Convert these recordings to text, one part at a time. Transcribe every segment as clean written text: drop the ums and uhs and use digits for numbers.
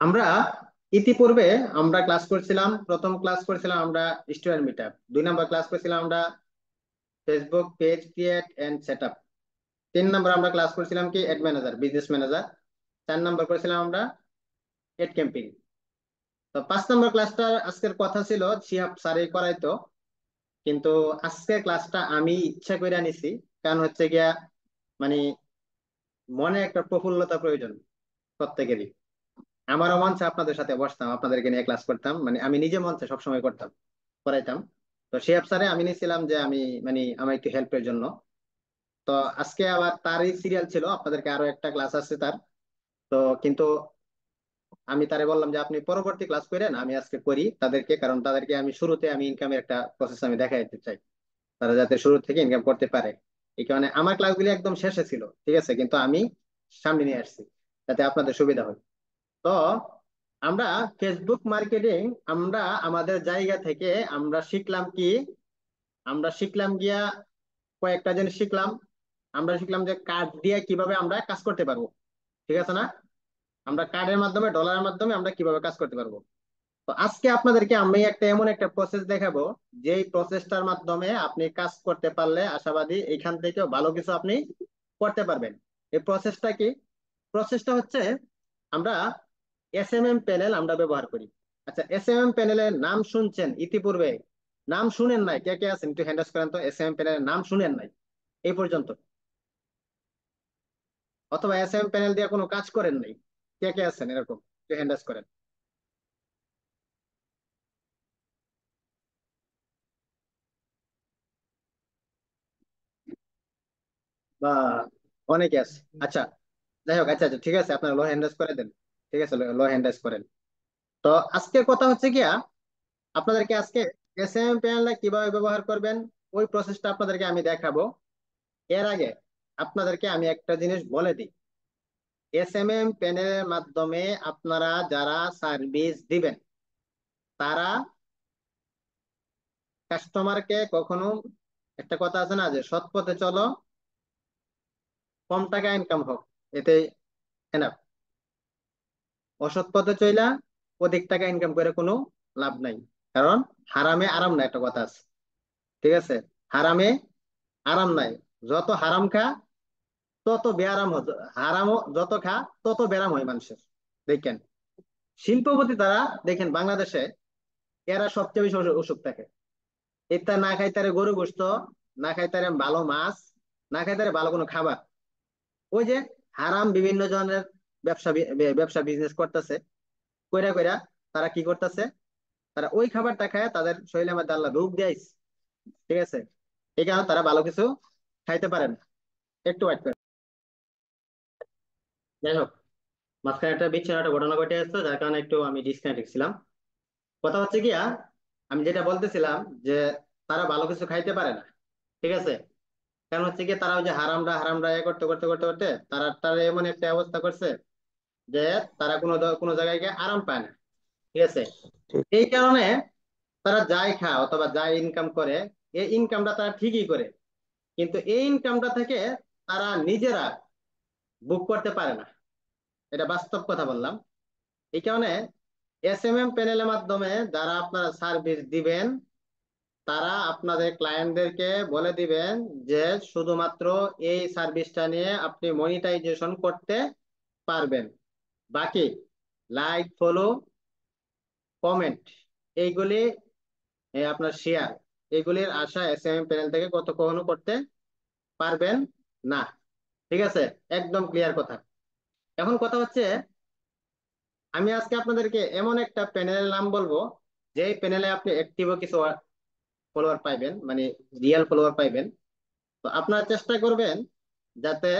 আমরা ইতিপূর্বে আমরা ক্লাস করছিলাম, প্রথম ক্লাস করছিলাম আমরা স্টুডেন্ট মিটআপ, 2 নম্বর ক্লাস করছিলাম আমরা Facebook page create and setup, 3 নম্বর আমরা ক্লাস করছিলাম কি এড ম্যানেজার, বিজনেস ম্যানেজার, 4 নম্বর করেছিলাম আমরা এড ক্যাম্পিং। তো 5 নম্বর ক্লাসটা আজকের কথা ছিল শিহাব স্যারই করাইতো, কিন্তু আজকের ক্লাসটা আমি ইচ্ছা করে নিছি। কারণ হচ্ছে গিয়া মানে মনে একটা প্রফুল্লতা প্রয়োজন প্রত্যেকেরই। আমারও মঞ্চে আপনাদের সাথে বসতাম, আপনাদেরকে নিয়ে ক্লাস করতাম, মানে আমি নিজে মঞ্চে সবসময় করতাম, করাইতাম। তো শিহাব স্যারে আমি নিয়েছিলাম যে আমি মানে আমার একটু হেল্পের জন্য। তো আজকে আবার তারই সিরিয়াল ছিল, আপনাদেরকে আরো একটা ক্লাস আছে তার। তো কিন্তু আমি তারে বললাম যে আপনি পরবর্তী ক্লাস করেন, আমি আজকে করি তাদেরকে, কারণ তাদেরকে আমি শুরুতে আমি ইনকামের একটা প্রসেস আমি দেখাই দিতে চাই, তারা যাতে শুরু থেকে ইনকাম করতে পারে। এই কারণে আমার ক্লাসগুলি একদম শেষে ছিল, ঠিক আছে, কিন্তু আমি সামনে নিয়ে আসছি যাতে আপনাদের সুবিধা হয়। তো আমরা ফেসবুক মার্কেটিং আমরা আমাদের জায়গা থেকে আমরা শিখলাম কি, আমরা শিখলাম গিয়া কয়েকটা জিনিস শিখলাম। আমরা শিখলাম যে কার্ড দিয়ে কিভাবে আমরা কাজ করতে পারবো, ঠিক আছে না? আমরা কার্ডের মাধ্যমে, ডলারের মাধ্যমে আমরা কিভাবে কাজ করতে পারবো। তো আজকে আপনাদেরকে আমি একটা এমন একটা প্রসেস দেখাবো, যেই প্রসেসটার মাধ্যমে আপনি কাজ করতে পারলে আশাবাদী এখান থেকেও ভালো কিছু আপনি করতে পারবেন। এই প্রসেসটা কি? প্রসেসটা হচ্ছে আমরা এসএমএম প্যানেল আমরা ব্যবহার করি। আচ্ছা, এসএমএম প্যানেলের নাম শুনছেন ইতিপূর্বে? নাম শুনেন নাই? কে কে আছেন একটু হ্যান্ডাস করেন তো, এসএমএম প্যানেলের নাম শুনেন নাই এই পর্যন্ত, অথবা এসএমএম প্যানেল দিয়ে কোনো কাজ করেন নাই? কে কে আছেন এরকম? একটু হ্যান্ডাস করেন। বা অনেকে আছে। আচ্ছা, যাই হোক, আচ্ছা আচ্ছা ঠিক আছে, আপনারা লো হ্যান্ডাস করে দেন। ঠিক আছে, লো হ্যান্ডাস করেন। তো আজকের কথা হচ্ছে গিয়া আপনাদেরকে আজকে এসএমএম প্যানেলটা কিভাবে ব্যবহার করবেন ওই প্রসেসটা আপনাদেরকে আমি দেখাবো। এর আগে আপনাদেরকে আমি একটা জিনিস বলে দিই, এসএমএম প্যানেলের মাধ্যমে আপনারা যারা সার্ভিস দিবেন তারা কাস্টমারকে কখনো, একটা কথা আছে না যে সৎ পথে চলো, কম টাকা ইনকাম হোক, এতে এনাফ। অসৎ পথে চইলা অধিক টাকা ইনকাম করে কোনো লাভ নাই, কারণ হারামে আরাম না, একটা কথা আছে, ঠিক আছে? হারামে আরাম নাই। যত হারাম খা তত বেআরাম হতো, হারাম যত খা তত বেরাম হয় মানুষের। দেখেন শিল্পপতি তারা, দেখেন বাংলাদেশে এরা সবচেয়ে বেশি অসুখ থাকে। এটা না খাইতারে গরু গোশত, না খাইতারে ভালো মাছ, না খাইতারে ভালো কোনো খাবার। ওই যে হারাম বিভিন্ন ধরনের ব্যবসা ব্যবসা বিজনেস করতেছে, কইরা কইরা তারা কি করতেছে, তারা ওই খাবারটা খায় তাদের শরীরের মধ্যে আল্লাহ রোগ দেয়, ঠিক আছে? এই কারণে তারা ভালো কিছু খাইতে পারে না। একটু ওয়েট করেন। যাই হোক, মাঝখানে একটা বিচ্ছিন্ন একটা ঘটনা ঘটে আসছে, যার কারণে একটু আমি ডিসকানেক্ট ছিলাম। কথা হচ্ছে গিয়া আমি যেটা বলতেছিলাম যে তারা ভালো কিছু খাইতে পারে না, ঠিক আছে? কারণ হচ্ছে কি, তারা ওই যে হারামটা হারামটা এ করতে করতে করতে করতে তারা তারা এমন একটা অবস্থা করছে যে তারা কোনো জায়গায় গিয়ে আরাম পায় না, ঠিক আছে? ঠিক। এই কারণে তারা যাই খায় অথবা যাই ইনকাম করে, এই ইনকামটা তারা ঠিকই করে, কিন্তু এই ইনকামটা থেকে তারা নিজেরা বুক করতে পারে না। এটা বাস্তব কথা বললাম। এই কারণে এসএমএম প্যানেলের মাধ্যমে যারা আপনারা সার্ভিস দিবেন তারা আপনাদের ক্লায়েন্টদেরকে বলে দিবেন যে শুধুমাত্র এই সার্ভিসটা নিয়ে আপনি মনিটাইজেশন করতে পারবেন। বাকি লাইক, ফলো, কমেন্ট, এইগুলি আপনার শেয়ার, এগুলির আশা এসএমএম প্যানেল থেকে কখনো করতে পারবেন না, ঠিক আছে? একদম ক্লিয়ার কথা। এখন কথা হচ্ছে, আমি আজকে আপনাদেরকে এমন একটা প্যানেলের নাম বলবো যে প্যানেলে আপনি অ্যাক্টিভও কিছু ফলোয়ার পাইবেন, মানে রিয়েল ফলোয়ার পাইবেন। তো আপনারা চেষ্টা করবেন যাতে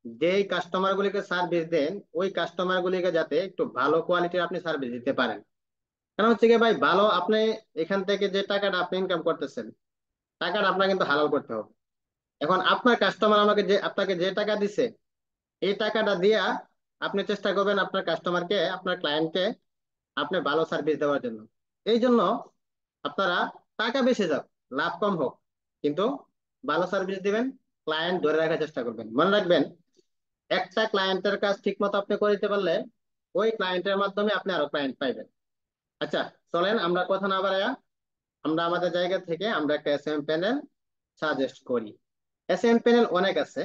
যেই কাস্টমার গুলিকে সার্ভিস দেন ওই কাস্টমার গুলিকে যাতে একটু ভালো কোয়ালিটির আপনি সার্ভিস দিতে পারেন। কারণ হচ্ছে কি ভাই, ভালো আপনি এখান থেকে যে টাকাটা আপনি ইনকাম করতেছেন, টাকাটা আপনার কিন্তু হালাল করতে হবে। এখন আপনার কাস্টমার আমাকে যে আপনাকে যে টাকা দিছে, এই টাকাটা দিয়া আপনি চেষ্টা করবেন আপনার কাস্টমারকে, আপনার ক্লায়েন্টকে আপনি ভালো সার্ভিস দেওয়ার জন্য। এই জন্য আপনারা টাকা বেশি যাক, লাভ কম হোক, কিন্তু ভালো সার্ভিস দিবেন, ক্লায়েন্ট ধরে রাখার চেষ্টা করবেন। মনে রাখবেন, একটা ক্লায়েন্টের কাজ ঠিক মতো আপনি করে দিতে পারলে ওই ক্লায়েন্টের মাধ্যমে আপনি আরো ক্লায়েন্ট পাইবেন। আচ্ছা, চলেন আমরা কথা না বাড়ায়া আমরা আমাদের জায়গা থেকে আমরা একটা এসএম প্যানেল সাজেস্ট করি। এসএম প্যানেল অনেক আছে।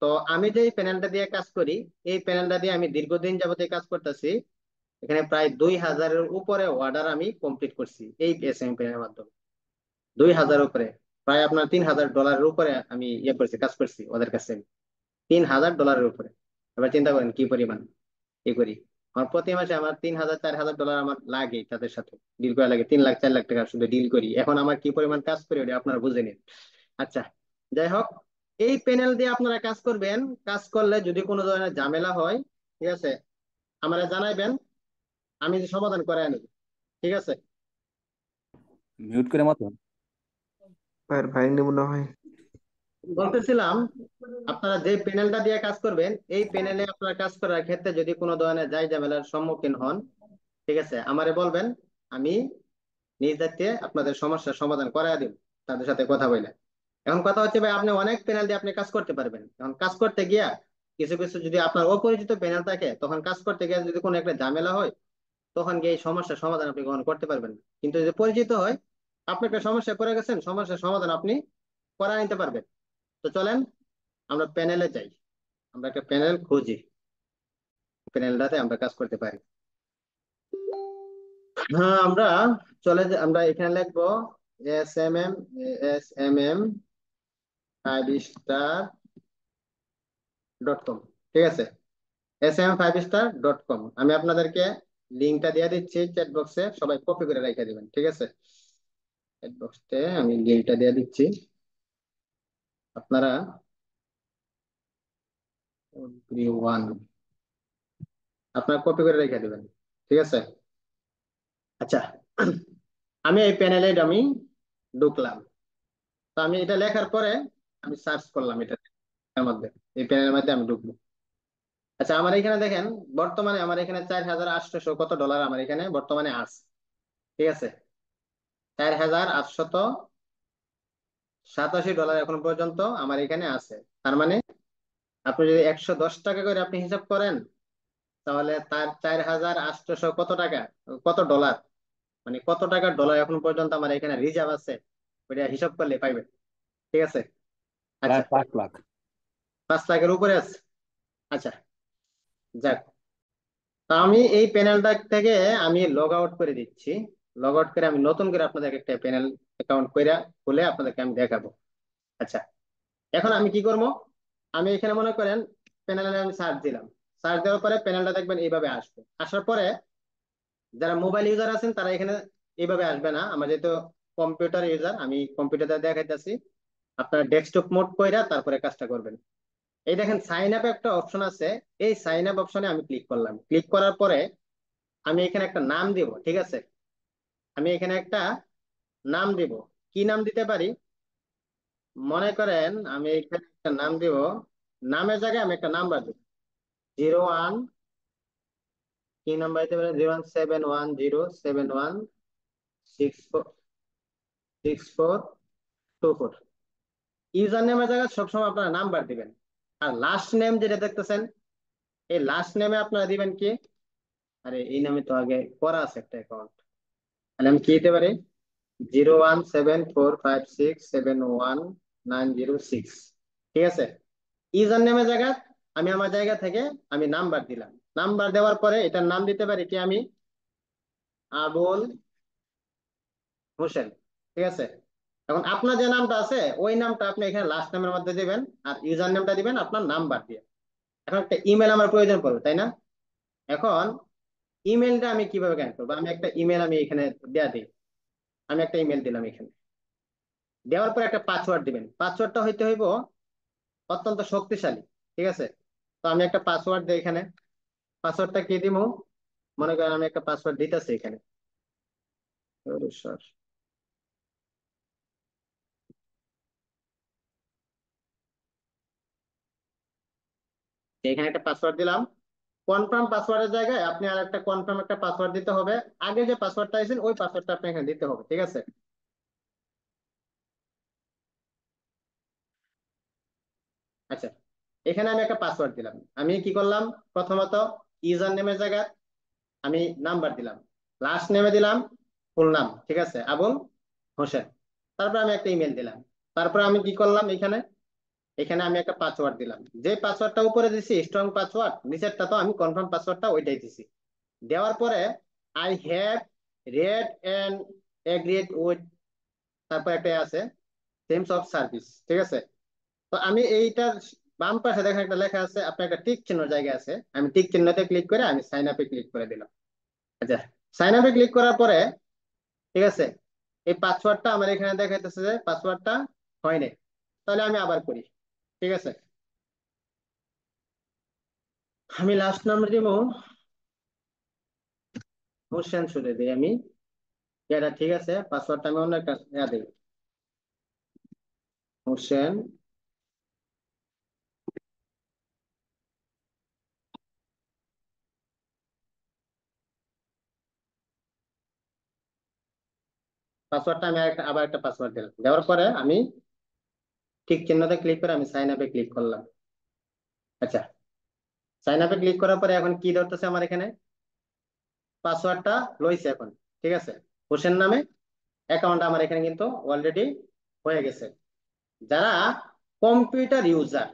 তো আমি যে প্যানেলটা দিয়ে কাজ করি, এই প্যানেলটা দিয়ে আমি দীর্ঘদিন যাবত কাজ করতেছি। এখানে প্রায় 2000-এর উপরে অর্ডার আমি কমপ্লিট করছি এই এসএম প্যানেলের মাধ্যমে। 2000 উপরে, প্রায় আপনার $3000 উপরে আমি করছি, কাজ করছি ওদের কাছে। $3000 উপরে। এবার চিন্তা করেন কি পরিমাণ করি। আমার প্রতি মাসে আমার $3000-4000 আমার লাগে তাদের সাথে ডিল করা লাগে, 3 লাখ 4 লাখ টাকা শুধু ডিল করি। এখন আমার কি পরিমাণ কাজ করি ওটা আপনারা বুঝে নিন। আচ্ছা, যাই হোক, এই প্যানেল দিয়ে আপনারা কাজ করবেন। কাজ করলে যদি কোনো ধরনের ঝামেলা হয়, ঠিক আছে, আমারা জানাইবেন, আমি যে সমাধান করে আনি। ঠিক আছে। মিউট করে মতো। ভাই ভাই মনে হয়। বলতেছিলাম, আপনারা যে প্যানেলটা দিয়ে কাজ করবেন, এই প্যানেলে আপনারা কাজ করার ক্ষেত্রে যদি কোনো ধরনের যাই ঝামেলার সম্মুখীন হন, ঠিক আছে, আমারে বলবেন। আমি নিজ দায়িত্বে আপনাদের সমস্যার সমাধান করায় দিব, তাদের সাথে কথা বলে। এখন কথা হচ্ছে ভাই, আপনি অনেক প্যানেল দিয়ে আপনি কাজ করতে পারবেন। এখন কাজ করতে গিয়া কিছু কিছু যদি আপনার অপরিচিত প্যানেল থাকে, তখন কাজ করতে গিয়ে যদি কোনো একটা ঝামেলা হয়, তখন গিয়ে এই সমস্যার সমাধান আপনি গ্রহণ করতে পারবেন না। কিন্তু যদি পরিচিত হয়, আপনি একটা সমস্যা পড়ে গেছেন, সমস্যার সমাধান আপনি করে নিতে পারবেন। তো চলেন আমরা প্যানেলে যাই, আমরা একটা প্যানেল খুঁজি, প্যানেলটাতে আমরা কাজ করতে পারি। হ্যাঁ, আমরা আমরা এখানে লিখবো SMM, SMM5star.com। ঠিক আছে, SM5star.com। আমি আপনাদেরকে লিঙ্কটা দিয়ে দিচ্ছি চ্যাট বক্সে, সবাই কপি করে রেখে দিবেন। ঠিক আছে, চ্যাট বক্সে আমি লিঙ্কটা দিয়ে দিচ্ছি, আপনারা everyone আপনারা কপি করে রেখে দিবেন। ঠিক আছে। আচ্ছা, আমি এই প্যানেলে আমি ঢুকলাম। তো আমি এটা লেখার পরে আমি সার্চ করলাম এটার মধ্যে, এই প্যানেলের মধ্যে আমি ঢুকবো। আচ্ছা, আমার এখানে দেখেন, বর্তমানে আমার এখানে 4800 কত ডলার আমার এখানে বর্তমানে আছে। ঠিক আছে, $4887 এখন পর্যন্ত আমার এখানে আছে। তার মানে আপনি যদি 110 টাকা করে আপনি হিসাব করেন, তাহলে তার 4800 কত টাকা, কত ডলার, মানে কত টাকা ডলার এখন পর্যন্ত আমার এখানে রিজার্ভ আছে, ওইটা হিসাব করলে পাইবেন। ঠিক আছে। আচ্ছা, প্রায় 5 লাখ। 5 লাখের উপরে আছে। আচ্ছা, যাক, তা আমি এই প্যানেলটা থেকে আমি লগ আউট করে দিচ্ছি। লগ আউট করে আমি নতুন করে আপনাদেরকে একটা প্যানেল অ্যাকাউন্ট করে খুলে আপনাদেরকে আমি দেখাবো। আচ্ছা, এখন আমি কি করবো, আমি এখানে মনে করেন প্যানেলে আমি সার্চ দিলাম। সার্চ দেওয়ার পরে প্যানেলটা দেখবেন এইভাবে আসবে। আসার পরে যারা মোবাইল ইউজার আছেন তারা এখানে এইভাবে আসবে না। আমার যেহেতু কম্পিউটার ইউজার, আমি কম্পিউটারে দেখাইতেছি। আপনার ডেস্কটপ মোড কইরা তারপরে কাজটা করবেন। এই দেখেন সাইন আপ একটা অপশন আছে, এই সাইন আপ অপশনে আমি ক্লিক করলাম। ক্লিক করার পরে আমি এখানে একটা নাম দিব। ঠিক আছে, আমি এখানে একটা নাম দিব। কি নাম দিতে পারি, মনে করেন আমি এখানে একটা নাম দিব। নামের জায়গায় আমি একটা নাম্বার দিব, 01, কি নাম্বার দিতে পারি, 01710716464। ইউজার নেমের জায়গায় সবসময় আপনারা নাম্বার দিবেন। আর লাস্ট নেম যেটা দেখতেছেন, এই লাস্ট নেমে আপনারা দিবেন কি, আরে এই নামে তো আগে করা আছে একটা অ্যাকাউন্ট, তাহলে আমি কি দিতে পারি, 01745671906। ঠিক আছে, ইউজার নেমের জায়গা আমি আমার জায়গা থেকে আমি নাম্বার দিলাম। নাম্বার দেওয়ার পরে এটার নাম দিতে পারি কি আমি, আবুল হোসেন। ঠিক আছে, এখন আপনার যে নামটা আছে ওই নামটা আপনি এখানে লাস্ট নামের মধ্যে দিবেন, আর ইউজার নেমটা দিবেন আপনার নাম্বার দিয়ে। এখন একটা ইমেল আমার প্রয়োজন পড়বে, তাই না? এখন ইমেলটা আমি কিভাবে জ্ঞান করবো, আমি একটা ইমেল আমি এখানে দেয়া দিই। আমি একটা ইমেল দিলাম এখানে, দেওয়ার পর একটা পাসওয়ার্ড দিবেন। পাসওয়ার্ডটা হইতে হইব অত্যন্ত শক্তিশালী। ঠিক আছে, তো আমি একটা পাসওয়ার্ড দিই এখানে। পাসওয়ার্ডটা কি দিব, মনে করেন আমি একটা পাসওয়ার্ড দিতেছি এখানে। ওরে সর। এখানে একটা পাসওয়ার্ড দিলাম। কনফার্ম পাসওয়ার্ডের জায়গায় আপনি আর একটা কনফার্ম একটা পাসওয়ার্ড দিতে হবে। আগে যে পাসওয়ার্ডটা আছেন ওই পাসওয়ার্ডটা আপনি এখানে দিতে হবে। ঠিক আছে। আচ্ছা, এখানে আমি একটা পাসওয়ার্ড দিলাম। আমি কি করলাম, প্রথমত ইউজার নেমের জায়গায় আমি নাম্বার দিলাম, লাস্ট নেমে দিলাম ফুল নাম, ঠিক আছে, আবুল হোসেন। তারপর আমি একটা ইমেল দিলাম। তারপর আমি কি করলাম, এখানে এখানে আমি একটা পাসওয়ার্ড দিলাম। যে পাসওয়ার্ডটা উপরে দিছি স্ট্রং পাসওয়ার্ড, নিচেরটা তো আমি কনফার্ম পাসওয়ার্ডটা ওইটাই দিছি। দেওয়ার পরে I have read and agreed with, তারপর একটা আছে টার্মস অফ সার্ভিস, ঠিক আছে। তো আমি এইটার বাম পাশে দেখেন একটা লেখা আছে, আপনার একটা টিক চিহ্ন জায়গা আছে, আমি টিক চিহ্নতে ক্লিক করে আমি সাইন আপে ক্লিক করে দিলাম। আচ্ছা, সাইন আপে ক্লিক করার পরে, ঠিক আছে, এই পাসওয়ার্ডটা আমার এখানে দেখাইতেছে যে পাসওয়ার্ডটা হয় নাই। তাহলে আমি আবার করি, ঠিক আছে। আমি লাস্ট নাম্বার দিব হোসেন, শুধু দিই আমি, এটা ঠিক আছে। পাসওয়ার্ডটা আমি অন্য একটা দেব, হোসেন। পাসওয়ার্ডটা আমি আবার একটা পাসওয়ার্ড দিলাম। দেওয়ার পরে আমি ঠিক চিহ্নতে ক্লিক করে আমি সাইন আপে ক্লিক করলাম। আচ্ছা, সাইন আপে ক্লিক করার পরে এখন কি ধরতেছে আমার এখানে, পাসওয়ার্ডটা লইছে এখন, ঠিক আছে। হোসেন নামে অ্যাকাউন্ট আমার এখানে কিন্তু অলরেডি হয়ে গেছে। যারা কম্পিউটার ইউজার,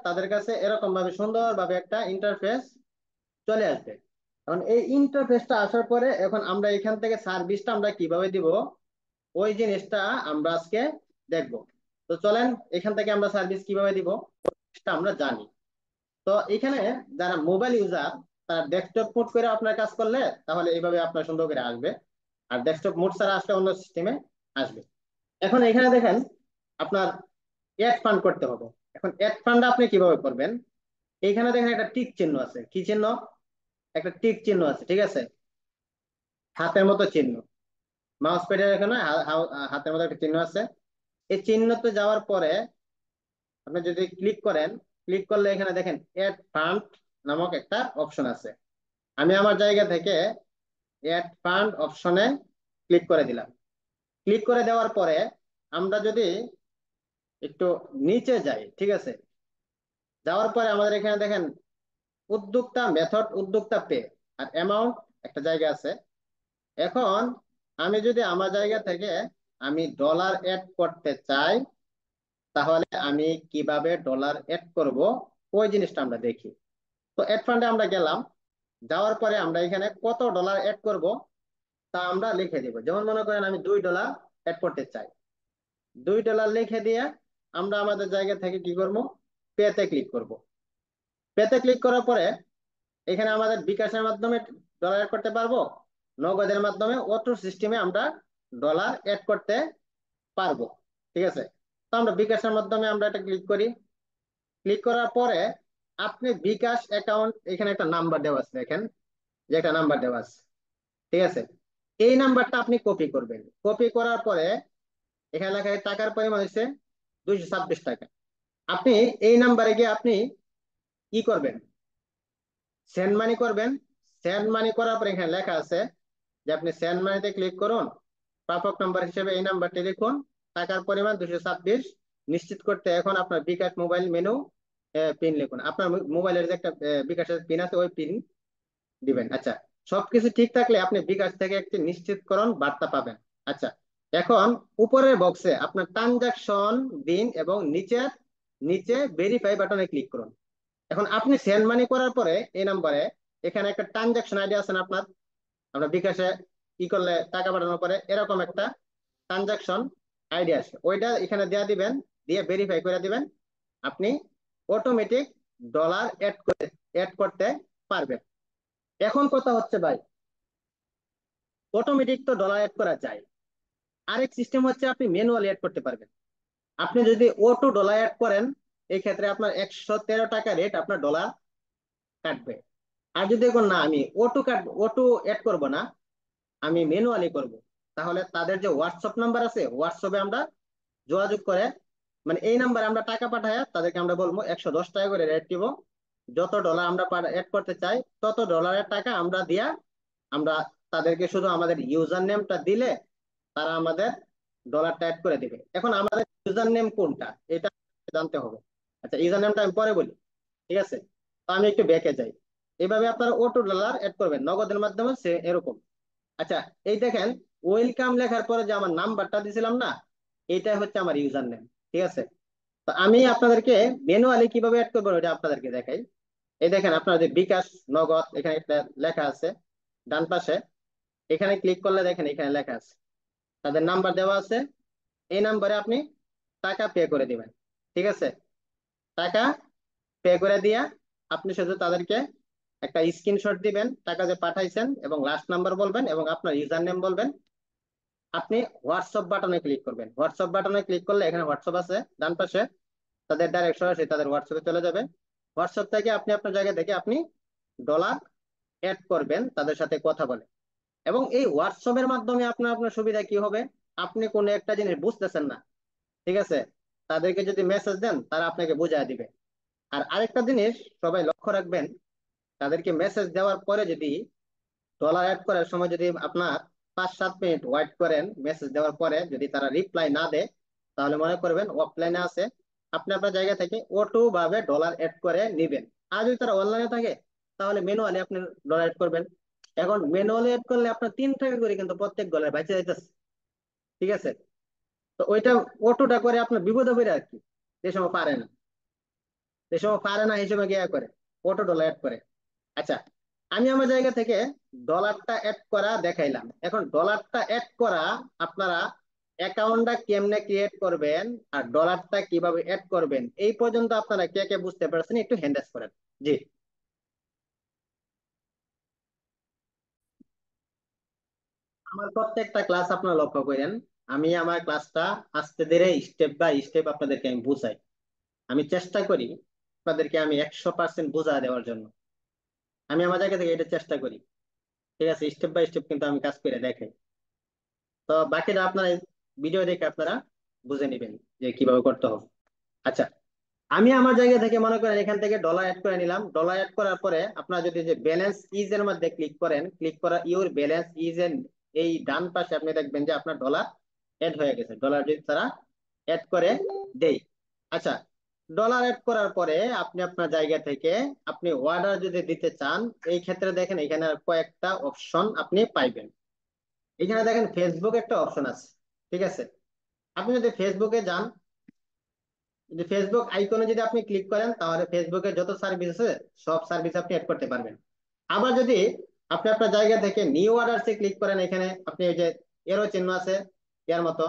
তাদের কাছে এরকম ভাবে সুন্দরভাবে একটা ইন্টারফেস চলে আসবে। এখন এই ইন্টারফেসটা আসার পরে এখন আমরা এখান থেকে সার্ভিসটা আমরা কিভাবে দিব, ওই জিনিসটা আমরা আজকে দেখব। তো চলেন এখান থেকে আমরা সার্ভিস কিভাবে দিব সেটা আমরা জানি। তো এখানে যারা মোবাইল ইউজার, তারা ডেস্কটপ মোড করে আপনার কাজ করলে তাহলে এইভাবে আপনার সুন্দর করে আসবে। আর ডেস্কটপ মোড ছাড়া আসলে অন্য সিস্টেমে আসবে। এখন এখানে দেখেন আপনার অ্যাড ফান্ড করতে হবে। এখন অ্যাড ফান্ড আপনি কিভাবে করবেন, এইখানে দেখেন একটা টিক চিহ্ন আছে, কি চিহ্ন, একটা টিক চিহ্ন আছে, ঠিক আছে, হাতের মতো চিহ্ন। মাউস প্যাডের এখানে হাতের মতো একটা চিহ্ন আছে। এই চিহ্নতে যাওয়ার পরে আপনি যদি ক্লিক করেন, ক্লিক করলে এখানে দেখেন অ্যাড ফান্ড নামক একটা অপশন আছে। আমি আমার জায়গা থেকে অ্যাড ফান্ড অপশনে ক্লিক করে দিলাম। ক্লিক করে দেওয়ার পরে আমরা যদি একটু নিচে যাই, ঠিক আছে, যাওয়ার পরে আমাদের এখানে দেখেন উদ্যোক্তা মেথড, উদ্যোক্তা পে আর অ্যামাউন্ট একটা জায়গা আছে। এখন আমি যদি আমার জায়গা থেকে আমি ডলার অ্যাড করতে চাই, তাহলে আমি কিভাবে ডলার অ্যাড করব ওই জিনিসটা আমরা দেখি। তো অ্যাড ফান্ডে আমরা গেলাম, যাওয়ার পরে আমরা এখানে কত ডলার অ্যাড করব তা আমরা লিখে দিব। যেমন মনে করেন আমি $2 অ্যাড করতে চাই, $2 লিখে দিয়ে আমরা আমাদের জায়গা থেকে কি করব, পেতে ক্লিক করব। পেতে ক্লিক করার পরে এখানে আমাদের বিকাশের মাধ্যমে ডলার অ্যাড করতে পারবো, নগদের মাধ্যমে অটো সিস্টেমে আমরা ডলার অ্যাড করতে পারবো, ঠিক আছে। তো আমরা বিকাশের মাধ্যমে আমরা এটা ক্লিক করি। ক্লিক করার পরে আপনি বিকাশ অ্যাকাউন্ট, এখানে একটা নাম্বার দেওয়া আছে, দেখেন যে একটা নাম্বার দেওয়া আছে, ঠিক আছে। এই নাম্বারটা আপনি কপি করবেন। কপি করার পরে এখানে লেখা আছে টাকার পরিমাণ হচ্ছে 226 টাকা। আপনি এই নাম্বারে গিয়ে আপনি কি করবেন, সেন্ড মানি করবেন। সেন্ড মানি করার পরে এখানে লেখা আছে যে আপনি সেন্ড মানিতে ক্লিক করুন, প্রাপক নাম্বার হিসেবে এই নাম্বারটি লিখুন, টাকার পরিমাণ 226 নিশ্চিত করতে এখন আপনার বিকাশ মোবাইল মেনু পিন লিখুন। আপনার মোবাইলের যে একটা বিকাশের পিন আছে ওই পিন দিবেন। আচ্ছা, সবকিছু ঠিক থাকলে আপনি বিকাশ থেকে একটি নিশ্চিতকরণ বার্তা পাবেন। আচ্ছা, এখন উপরের বক্সে আপনার ট্রানজাকশন দিন এবং নিচে ভেরিফাই বাটনে ক্লিক করুন। এখন আপনি সেন্ড মানি করার পরে এই নাম্বারে এখানে একটা ট্রানজাকশন আইডি আছে না আপনার, আমরা বিকাশে কি করলে টাকা পাঠানোর পরে এরকম একটা ট্রানজাকশন আইডি আসে, ওইটা এখানে দেওয়া দিবেন, দিয়ে ভেরিফাই করে দিবেন। আপনি অটোমেটিক ডলার অ্যাড করতে পারবেন। এখন কথা হচ্ছে ভাই, অটোমেটিক তো ডলার অ্যাড করা যায়, আরেক সিস্টেম হচ্ছে আপনি ম্যানুয়ালি অ্যাড করতে পারবেন। আপনি যদি অটো ডলার অ্যাড করেন, এই ক্ষেত্রে আপনার 113 টাকা রেট আপনার ডলার কাটবে। আর যদি এখন না আমি অটো অ্যাড করব না, আমি ম্যানুয়ালি করব, তাহলে তাদের যে হোয়াটসঅ্যাপ নাম্বার আছে, হোয়াটসঅ্যাপে আমরা যোগাযোগ করে, মানে এই নাম্বারে আমরা টাকা পাঠায় তাদেরকে আমরা বলবো 110 টাকা করে রেট দিব। যত ডলার আমরা অ্যাড করতে চাই তত ডলারের টাকা আমরা দিয়া আমরা তাদেরকে শুধু আমাদের ইউজার নেমটা দিলে তারা আমাদের ডলারটা অ্যাড করে দিবে। এখন আমাদের ইউজার নেম কোনটা এটা জানতে হবে। আচ্ছা, ইউজার নেমটা আমি পরে বলি, ঠিক আছে। তো আমি একটু ব্যাকে যাই। এইভাবে আপনারা অটো ডলার অ্যাড করবেন নগদের মাধ্যমে, সে এরকম। আচ্ছা, এই দেখেন ওয়েলকাম লেখার পরে যে আমার নাম্বারটা দিয়েছিলাম না, এইটা হচ্ছে আমার ইউজার নেম। ঠিক আছে, তো আমি আপনাদেরকে ম্যানুয়ালি কিভাবে অ্যাড করবো এটা আপনাদেরকে দেখাই। এই দেখেন আপনার যে বিকাশ, নগদ, এখানে একটা লেখা আছে ডান পাশে। এখানে ক্লিক করলে দেখেন এখানে লেখা আছে, তাদের নাম্বার দেওয়া আছে। এই নাম্বারে আপনি টাকা পে করে দিবেন। ঠিক আছে, টাকা পে করে দিয়া আপনি শুধু তাদেরকে একটা স্ক্রিনশট দিবেন টাকা যে পাঠাইছেন, এবং লাস্ট নাম্বার বলবেন এবং আপনার ইউজার নেম বলবেন। আপনি হোয়াটসঅ্যাপ বাটনে ক্লিক করবেন। হোয়াটসঅ্যাপ বাটনে ক্লিক করলে এখানে হোয়াটসঅ্যাপ আছে ডান পাশে, তাদের ডাইরেক্ট সরাসরি তাদের হোয়াটসঅ্যাপে চলে যাবে। হোয়াটসঅ্যাপ থেকে আপনি আপনার জায়গা থেকে আপনি ডলার অ্যাড করবেন তাদের সাথে কথা বলে। এবং এই হোয়াটসঅ্যাপের মাধ্যমে আপনার আপনার সুবিধা কি হবে, আপনি কোনো একটা জিনিস বুঝতেছেন না, ঠিক আছে, তাদেরকে যদি মেসেজ দেন তারা আপনাকে বুঝায় দিবে। আর আরেকটা জিনিস সবাই লক্ষ্য রাখবেন, তাদেরকে মেসেজ দেওয়ার পরে যদি ডলার অ্যাড করার সময় যদি আপনার 5-7 মিনিট ওয়েট করেন, মেসেজ দেওয়ার পরে যদি তারা রিপ্লাই না দেয়, তাহলে মনে করবেন অফলাইনে আছে, আপনি আপনার জায়গা থেকে অটো ভাবে ডলার অ্যাড করে নিবেন। আর যদি তারা অনলাইনে থাকে, তাহলে ম্যানুয়ালি আপনি ডলার অ্যাড করবেন। এখন ম্যানুয়ালি অ্যাড করলে আপনার 3 টাকা করে কিন্তু প্রত্যেক ডলার বেঁচে যাইতেছে। ঠিক আছে, তো ওইটা অটোটা করে আপনার বিপদে পড়ে আর কি, যে সময় পারে না, যে সময় পারে না এই সময় গিয়ে করে অটো ডলার অ্যাড করে। আচ্ছা, আমি আমার জায়গা থেকে ডলারটা অ্যাড করা দেখাইলাম। এখন ডলারটা অ্যাড করা আপনারা অ্যাকাউন্টটা কেমনে ক্রিয়েট করবেন আর ডলারটা কিভাবে অ্যাড করবেন এই পর্যন্ত আপনারা কে কে বুঝতে পারছেন একটু হ্যান্ড রেজ করেন। জি, আমার প্রত্যেকটা ক্লাস আপনারা লক্ষ্য করেন, আমি আমার ক্লাসটা আস্তে ধীরে স্টেপ বাই স্টেপ আপনাদেরকে আমি বুঝাই। আমি চেষ্টা করি আপনাদেরকে আমি 100% বোঝা দেওয়ার জন্য। আমি আমার জায়গা থেকে এটা চেষ্টা করি। ঠিক আছে, স্টেপ বাই স্টেপ কিন্তু আমি কাজ করে দেখাই। তো বাকিটা আপনারা ভিডিও দেখে আপনারা বুঝে নেবেন যে কিভাবে করতে হবে। আচ্ছা, আমি আমার জায়গা থেকে মনে করেন এখান থেকে ডলার অ্যাড করে নিলাম। ডলার অ্যাড করার পরে আপনারা যদি যে ব্যালেন্স ইজ এর মধ্যে ক্লিক করেন, ক্লিক করা ইউর ব্যালেন্স ইজ এর এই ডান পাশে আপনি দেখবেন যে আপনার ডলার অ্যাড হয়ে গেছে। ডলার যদি তারা অ্যাড করে দেই। আচ্ছা, ডলার অ্যাড করার পরে আপনি আপনার জায়গা থেকে আপনি অর্ডার যদি দিতে চান, এই ক্ষেত্রে দেখেন এখানে কয়েকটা অপশন আপনি পাইবেন। এখানে দেখেন ফেসবুক একটা অপশন আছে। ঠিক আছে, আপনি যদি ফেসবুকে যান, যদি ফেসবুক আইকনে যদি আপনি ক্লিক করেন, তাহলে ফেসবুকে যত সার্ভিস আছে সব সার্ভিস আপনি অ্যাড করতে পারবেন। আবার যদি আপনি আপনার জায়গা থেকে নিউ অর্ডারসে ক্লিক করেন, এখানে আপনি ওই যে এরো চিহ্ন আছে এর মতো,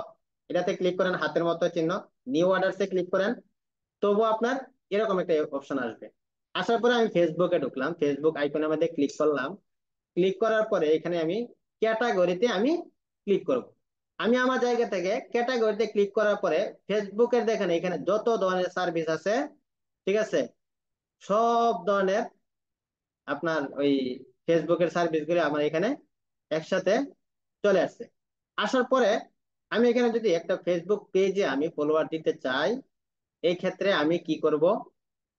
এটাতে ক্লিক করেন, হাতের মতো চিহ্ন, নিউ অর্ডারসে ক্লিক করেন, তবুও আপনার এরকম একটা অপশন আসবে। আসার পরে আমি ফেসবুকে ঢুকলাম, ফেসবুক আইকনের মধ্যে ক্লিক করলাম। ক্লিক করার পরে এখানে আমি ক্যাটাগরিতে আমি ক্লিক করব। আমি আমার জায়গা থেকে ক্যাটাগরিতে ক্লিক করার পরে ফেসবুকের দেখেন এখানে যত ধরনের সার্ভিস আছে, ঠিক আছে, সব ধরনের আপনার ওই ফেসবুকের সার্ভিস গুলো আমার এখানে একসাথে চলে আসছে। আসার পরে আমি এখানে যদি একটা ফেসবুক পেজে আমি ফলোয়ার দিতে চাই, এই ক্ষেত্রে আমি কি করব,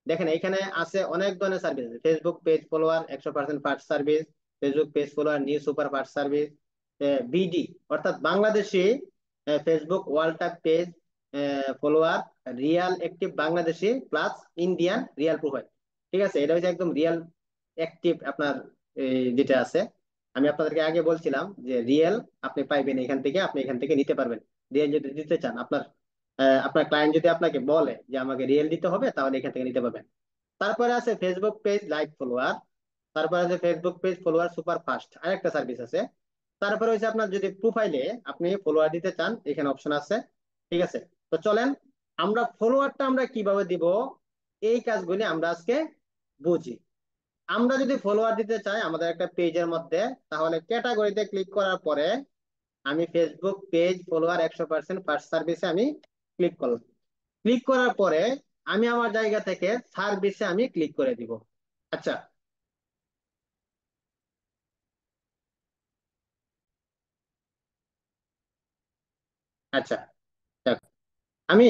দেখেন এখানে আছে অনেক ধরনের service. Facebook page follower 100% first service, Facebook page follower new super first service, BD অর্থাৎ Bangladeshi Facebook world type page follower, real active Bangladeshi plus Indian real profile. ঠিক আছে, এটা হচ্ছে একদম রিয়াল অ্যাক্টিভ আপনার যেটা আছে। আমি আপনাদেরকে আগে বলছিলাম যে রিয়েল আপনি পাইবেন এখান থেকে, আপনি এখান থেকে নিতে পারবেন। রিয়েল যদি দিতে চান, আপনার আপনার ক্লায়েন্ট যদি আপনাকে বলে যে আমাকে রিয়েল দিতে হবে, তাহলে এখান থেকে নিতে পারবেন। তারপরে আছে ফেসবুক পেজ লাইভ ফলোয়ার, তারপরে আছে Facebook page follower super fast, আরেকটা সার্ভিস আছে। তারপরে হচ্ছে আপনার যদি প্রোফাইলে আপনি ফলোয়ার দিতে চান, এখানে অপশন আছে। ঠিক আছে, তো চলেন আমরা ফলোয়ারটা আমরা কিভাবে দিব এই কাজগুলি আমরা আজকে বুঝি। আমরা যদি ফলোয়ার দিতে চাই আমাদের একটা পেজের মধ্যে, তাহলে ক্যাটাগরিতে ক্লিক করার পরে আমি ফেসবুক পেজ ফলোয়ার 100% ফার্স্ট সার্ভিসে আমি ক্লিক করলাম। ক্লিক করার পরে আমি আমার জায়গা থেকে সার্ভিসে আমি ক্লিক করে দিব। আচ্ছা, আচ্ছা, দেখো, আমি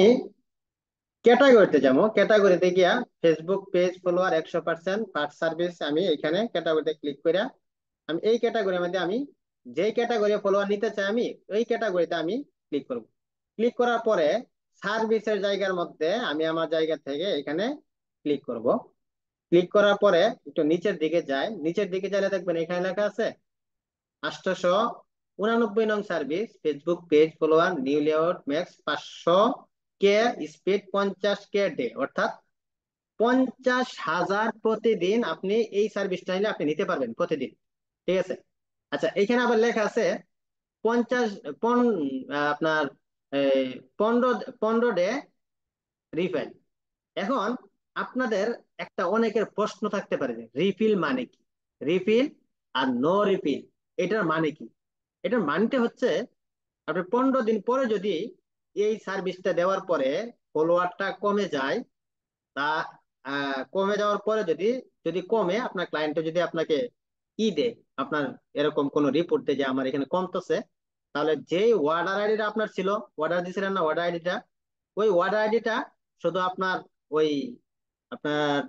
ক্যাটাগরিতে যাবো। ক্যাটাগরিতে গিয়া Facebook page follower 100% first service আমি এখানে ক্যাটাগরিতে ক্লিক করে আমি এই ক্যাটাগরির মধ্যে আমি যে ক্যাটাগরি ফলোয়ার নিতে চাই আমি ওই ক্যাটাগরিতে আমি ক্লিক করব। ক্লিক করার পরে সার্ভিসের জায়গার মধ্যে আমি আমার জায়গা থেকে এখানে ক্লিক করব। ক্লিক করার পরে একটু নিচের দিকে যায়, নিচের দিকে গেলে দেখবেন এখানে লেখা আছে 889 নং service, Facebook page follower, new layout max 500 কে, স্পিড 50 কে ডে, অর্থাৎ 50,000 প্রতিদিন আপনি এই সার্ভিসটা নিলে আপনি নিতে পারবেন প্রতিদিন। ঠিক আছে। আচ্ছা, এখানে আবার লেখা আছে 50 আপনার 15 ডে রিফিল। এখন আপনাদের একটা অনেকের প্রশ্ন থাকতে পারে যে রিফিল মানে কি, রিফিল আর নো রিফিল এটার মানে কি। এটার মানটা হচ্ছে আপনি 15 দিন পরে যদি এই সার্ভিসটা দেওয়ার পরে ফলোয়ারটা কমে যায়, তা কমে যাওয়ার পরে যদি যদি কমে আপনার ক্লায়েন্ট যদি আপনাকে দেয়, আপনার এরকম কোন রিপোর্ট দেয় যে আমার এখানে কমতেছে, তাহলে যেই অর্ডার আইডিটা আপনার ছিল, অর্ডার দিয়েছিলেন না অর্ডার আইডিটা, ওই অর্ডার আইডিটা শুধু আপনার ওই আপনার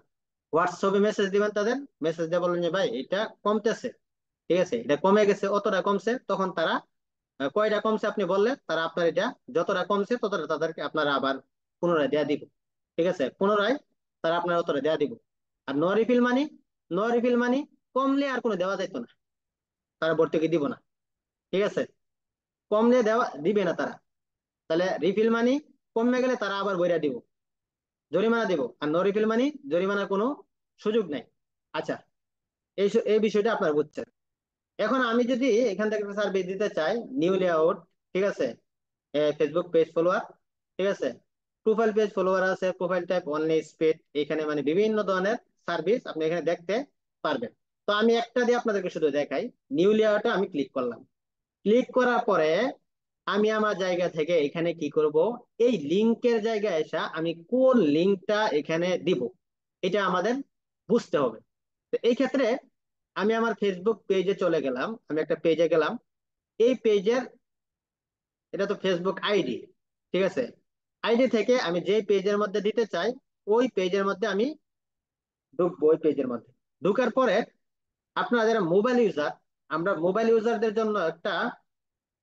হোয়াটসঅ্যাপে মেসেজ দিবেন, তাদের মেসেজ দিয়ে বলবেন যে ভাই এটা কমতেছে, ঠিক আছে, এটা কমে গেছে, অতটা কমছে, তখন তারা কয়টা কমছে আপনি বললে তারা আপনার এটা যতটা কমছে ততটা তাদেরকে আপনারা আবার পুনরায় দেয়া দিব। ঠিক আছে, পুনরায় তারা আপনার অতটা দেয়া দিব। আর নো রিফিল মানি, নো রিফিল মানি কমলে আর কোনো দেওয়া যাইতো না, তারা ভর্তুকি দিব না। ঠিক আছে, কমলে দেওয়া দিবে না তারা। তাহলে রিফিল মানি কমে গেলে তারা আবার বইরা দিব, জরিমানা দিব। আর নো রিফিল মানি জরিমানার কোনো সুযোগ নাই। আচ্ছা, এই বিষয়টা আপনারা বুঝছেন। এখন আমি যদি এখান থেকে সার্ভিস দিতে চাই নিউ লেআউট, ঠিক আছে, ফেসবুক পেজ ফলোয়ার, ঠিক আছে, প্রোফাইল পেজ ফলোয়ার আছে, প্রোফাইল টাইপ অনলি স্পিড, এখানে মানে বিভিন্ন ধরনের সার্ভিস আপনি এখানে দেখতে পারবেন। তো আমি একটা দিয়ে আপনাদেরকে শুধু দেখাই। নিউ লেআউটে আমি ক্লিক করলাম, ক্লিক করার পরে আমি আমার জায়গা থেকে এখানে কি করব, এই লিংকের জায়গায় এসে আমি কোন লিংকটা এখানে দিব এটা আমাদের বুঝতে হবে। তো এই ক্ষেত্রে আমি আমার ফেসবুক পেজে চলে গেলাম, আমি একটা পেজে গেলাম, এই পেজের এটা তো ফেসবুক আইডি, ঠিক আছে, আইডি থেকে আমি যে পেজের মধ্যে দিতে চাই ওই পেজের মধ্যে আমি ঢুকবো। ওই পেজের মধ্যে ঢুকার পরে আপনারা যারা মোবাইল ইউজার, আমরা মোবাইল ইউজারদের জন্য একটা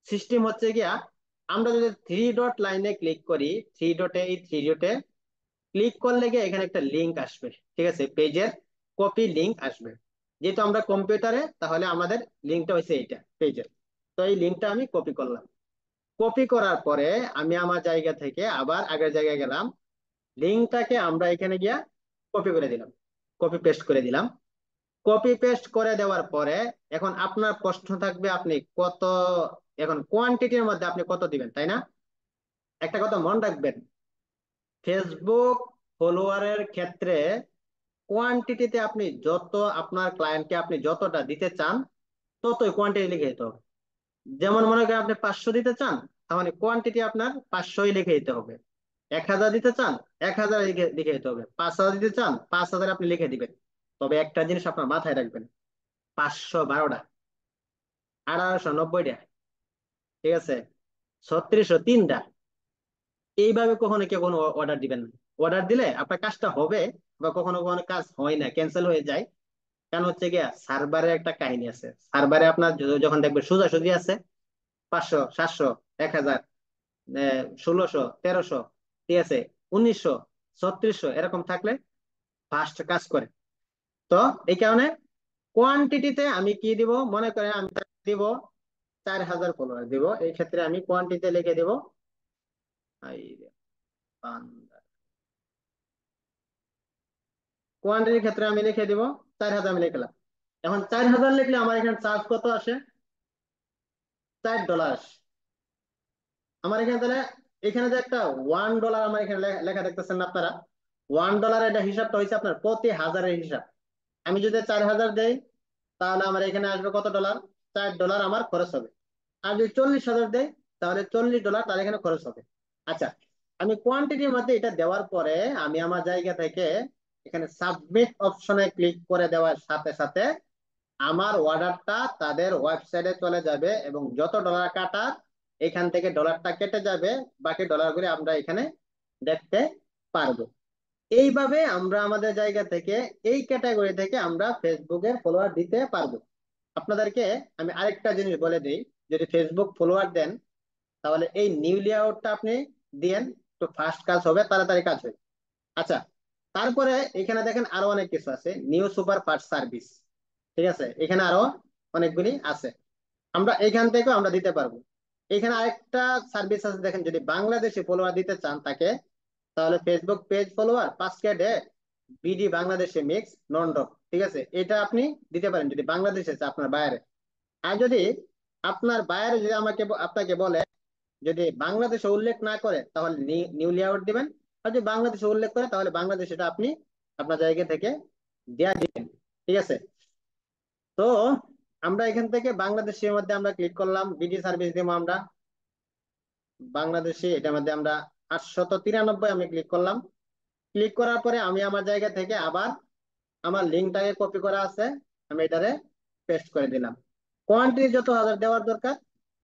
সিস্টেম হচ্ছে গিয়া, আমরা যদি থ্রি ডট লাইনে ক্লিক করি, থ্রি ডটে, এই থ্রি ডটে ক্লিক করলে গিয়ে এখানে একটা লিংক আসবে, ঠিক আছে, পেজের কপি লিংক আসবে। যেহেতু আমরা কম্পিউটারে, তাহলে আমাদের লিংকটা হয়েছে এইটা পেজের। তো এই লিংকটা আমি কপি করলাম, কপি করার পরে আমি আমার জায়গা থেকে আবার আগের জায়গায় গেলাম, লিঙ্কটাকে আমরা এখানে গিয়া কপি করে দিলাম, কপি পেস্ট করে দিলাম। কপি পেস্ট করে দেওয়ার পরে এখন আপনার প্রশ্ন থাকবে আপনি কত, এখন কোয়ান্টিটির মধ্যে আপনি কত দিবেন, তাই না? একটা কথা মনে রাখবেন, ফেসবুক ফলোয়ারের ক্ষেত্রে কোয়ান্টিটিতে আপনি যত আপনার ক্লায়েন্টকে আপনি যতটা দিতে চান ততই কোয়ান্টিটি লিখে দিতে হবে। যেমন মনে করেন আপনি 500 দিতে চান, তাহলে কোয়ান্টিটি আপনার 500ই লিখে দিতে হবে। 1000 দিতে চান, 1000 লিখে দিতে হবে। 5000 দিতে চান, 5000 আপনি লিখে দিবেন। তবে একটা জিনিস আপনার মাথায় রাখবেন, 512টা, 1890টা, ঠিক আছে, 3603টা, এইভাবে কখনো কেউ কোনো অর্ডার দিবেন না। অর্ডার দিলে আপনার কাজটা হবে, বা কখনো কখনো কাজ হয় না, ক্যান্সেল হয়ে যায়। কারণ হচ্ছে গিয়া সার্ভারের একটা কাহিনী আছে। সার্ভারে আপনার যখন দেখবেন সোজাসুজি আছে 500, 700, 1000, 1600, 1300, ঠিক আছে, 1900, 3600 এরকম থাকলে ফাস্ট কাজ করে। তো এই কারণে কোয়ান্টিটিতে আমি কি দিব, মনে করেন আমি দিব 4000 ফলোয়ার দিব, এই ক্ষেত্রে আমি কোয়ান্টিটিতে লিখে দিব কোয়ান্টিটির ক্ষেত্রে আমি লিখে দিব 4000, আমি লিখলাম। এখন 4000 লিখলে আমার এখানে চার্জ কত আসে, $4 আমার এখানে। তাহলে এখানে যে একটা $1 আমার এখানে লেখা দেখতেছেন না আপনারা, $1 এটা হিসাবটা হয়েছে আপনার প্রতি হাজারের হিসাব। আমি যদি 4000 দেই তাহলে আমার এখানে আসবে কত ডলার, $4 আমার খরচ হবে। আর যদি 40,000 দেই তাহলে $40 তার এখানে খরচ হবে। আচ্ছা, আমি কোয়ান্টিটির মধ্যে এটা দেওয়ার পরে আমি আমার জায়গা থেকে এখানে সাবমিট অপশনে ক্লিক করে দেওয়ার সাথে সাথে আমার অর্ডারটা তাদের ওয়েবসাইটে চলে যাবে, এবং যত ডলার কাটার এখান থেকে ডলারটা কেটে যাবে, বাকি ডলারগুলো আমরা এখানে দেখতে পারবো। এইভাবে আমরা আমাদের জায়গা থেকে এই ক্যাটাগরি থেকে আমরা ফেসবুকে ফলোয়ার দিতে পারবো। আপনাদেরকে আমি আরেকটা জিনিস বলে দিই, যদি ফেসবুক ফলোয়ার দেন তাহলে এই নিউ লেআউটটা আপনি দিয়েন, তো ফাস্ট কাজ হবে, তাড়াতাড়ি কাজ হবে। আচ্ছা, তারপরে এখানে দেখেন আরো অনেক কিছু আছে, নিউ সুপার ফাস্ট সার্ভিস, ঠিক আছে, এখানে আরো অনেকগুলি আছে, আমরা এখান থেকেও আমরা দিতে পারবো। এখানে আরেকটা সার্ভিস আছে দেখেন, যদি বাংলাদেশি ফলোয়ার দিতে চান তাকে, তাহলে Facebook page follower 5K BD বাংলাদেশে মিক্স নন ডক, ঠিক আছে, এটা আপনি দিতে পারেন যদি বাংলাদেশে আছে আপনার বাইরে। আর যদি আপনার বাইরে যদি আপনাকে বলে যদি বাংলাদেশে উল্লেখ না করে তাহলে নিউ লেআউট দিবেন, আর যদি বাংলাদেশে উল্লেখ করে তাহলে বাংলাদেশ এটা আপনি আপনার জায়গা থেকে দেয়া দিবেন, ঠিক আছে। তো আমরা এখান থেকে বাংলাদেশের মধ্যে আমরা ক্লিক করলাম, বিডি সার্ভিস দিব আমরা বাংলাদেশে, এটার মধ্যে আমরা 893 আমি ক্লিক করলাম। ক্লিক করার পরে আমি আমার জায়গা থেকে আবার আমার লিঙ্কটাকে কপি করা আছে, আমি এটারে পেস্ট করে দিলাম। কোয়ান্টিটি যত হাজার দেওয়ার দরকার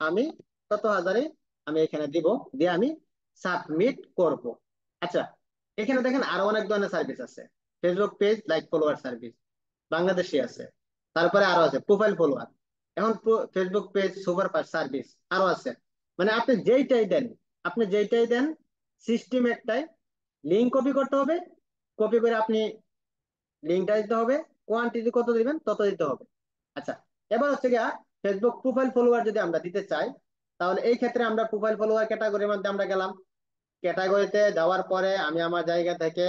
আমি তত হাজারই আমি এখানে দিব, দিয়ে আমি সাবমিট করব। আচ্ছা, এখানে দেখেন আরো অনেক ধরনের সার্ভিস আছে, Facebook page like follower service বাংলাদেশে আছে, তারপরে আরো আছে প্রোফাইল ফলোয়ার, এখন Facebook page super fast service আরো আছে। মানে আপনি যেইটাই দেন সিস্টেম একটাই, লিঙ্ক কপি করতে হবে, কপি করে আপনি লিঙ্কটা দিতে হবে, কোয়ান্টিটি কত দিবেন তত দিতে হবে। আচ্ছা, এবার হচ্ছে গিয়া ফেসবুক প্রোফাইল ফলোয়ার যদি আমরা দিতে চাই, তাহলে এই ক্ষেত্রে আমরা প্রোফাইল ফলোয়ার ক্যাটাগরির মধ্যে আমরা গেলাম, ক্যাটাগরিতে যাওয়ার পরে আমি আমার জায়গা থেকে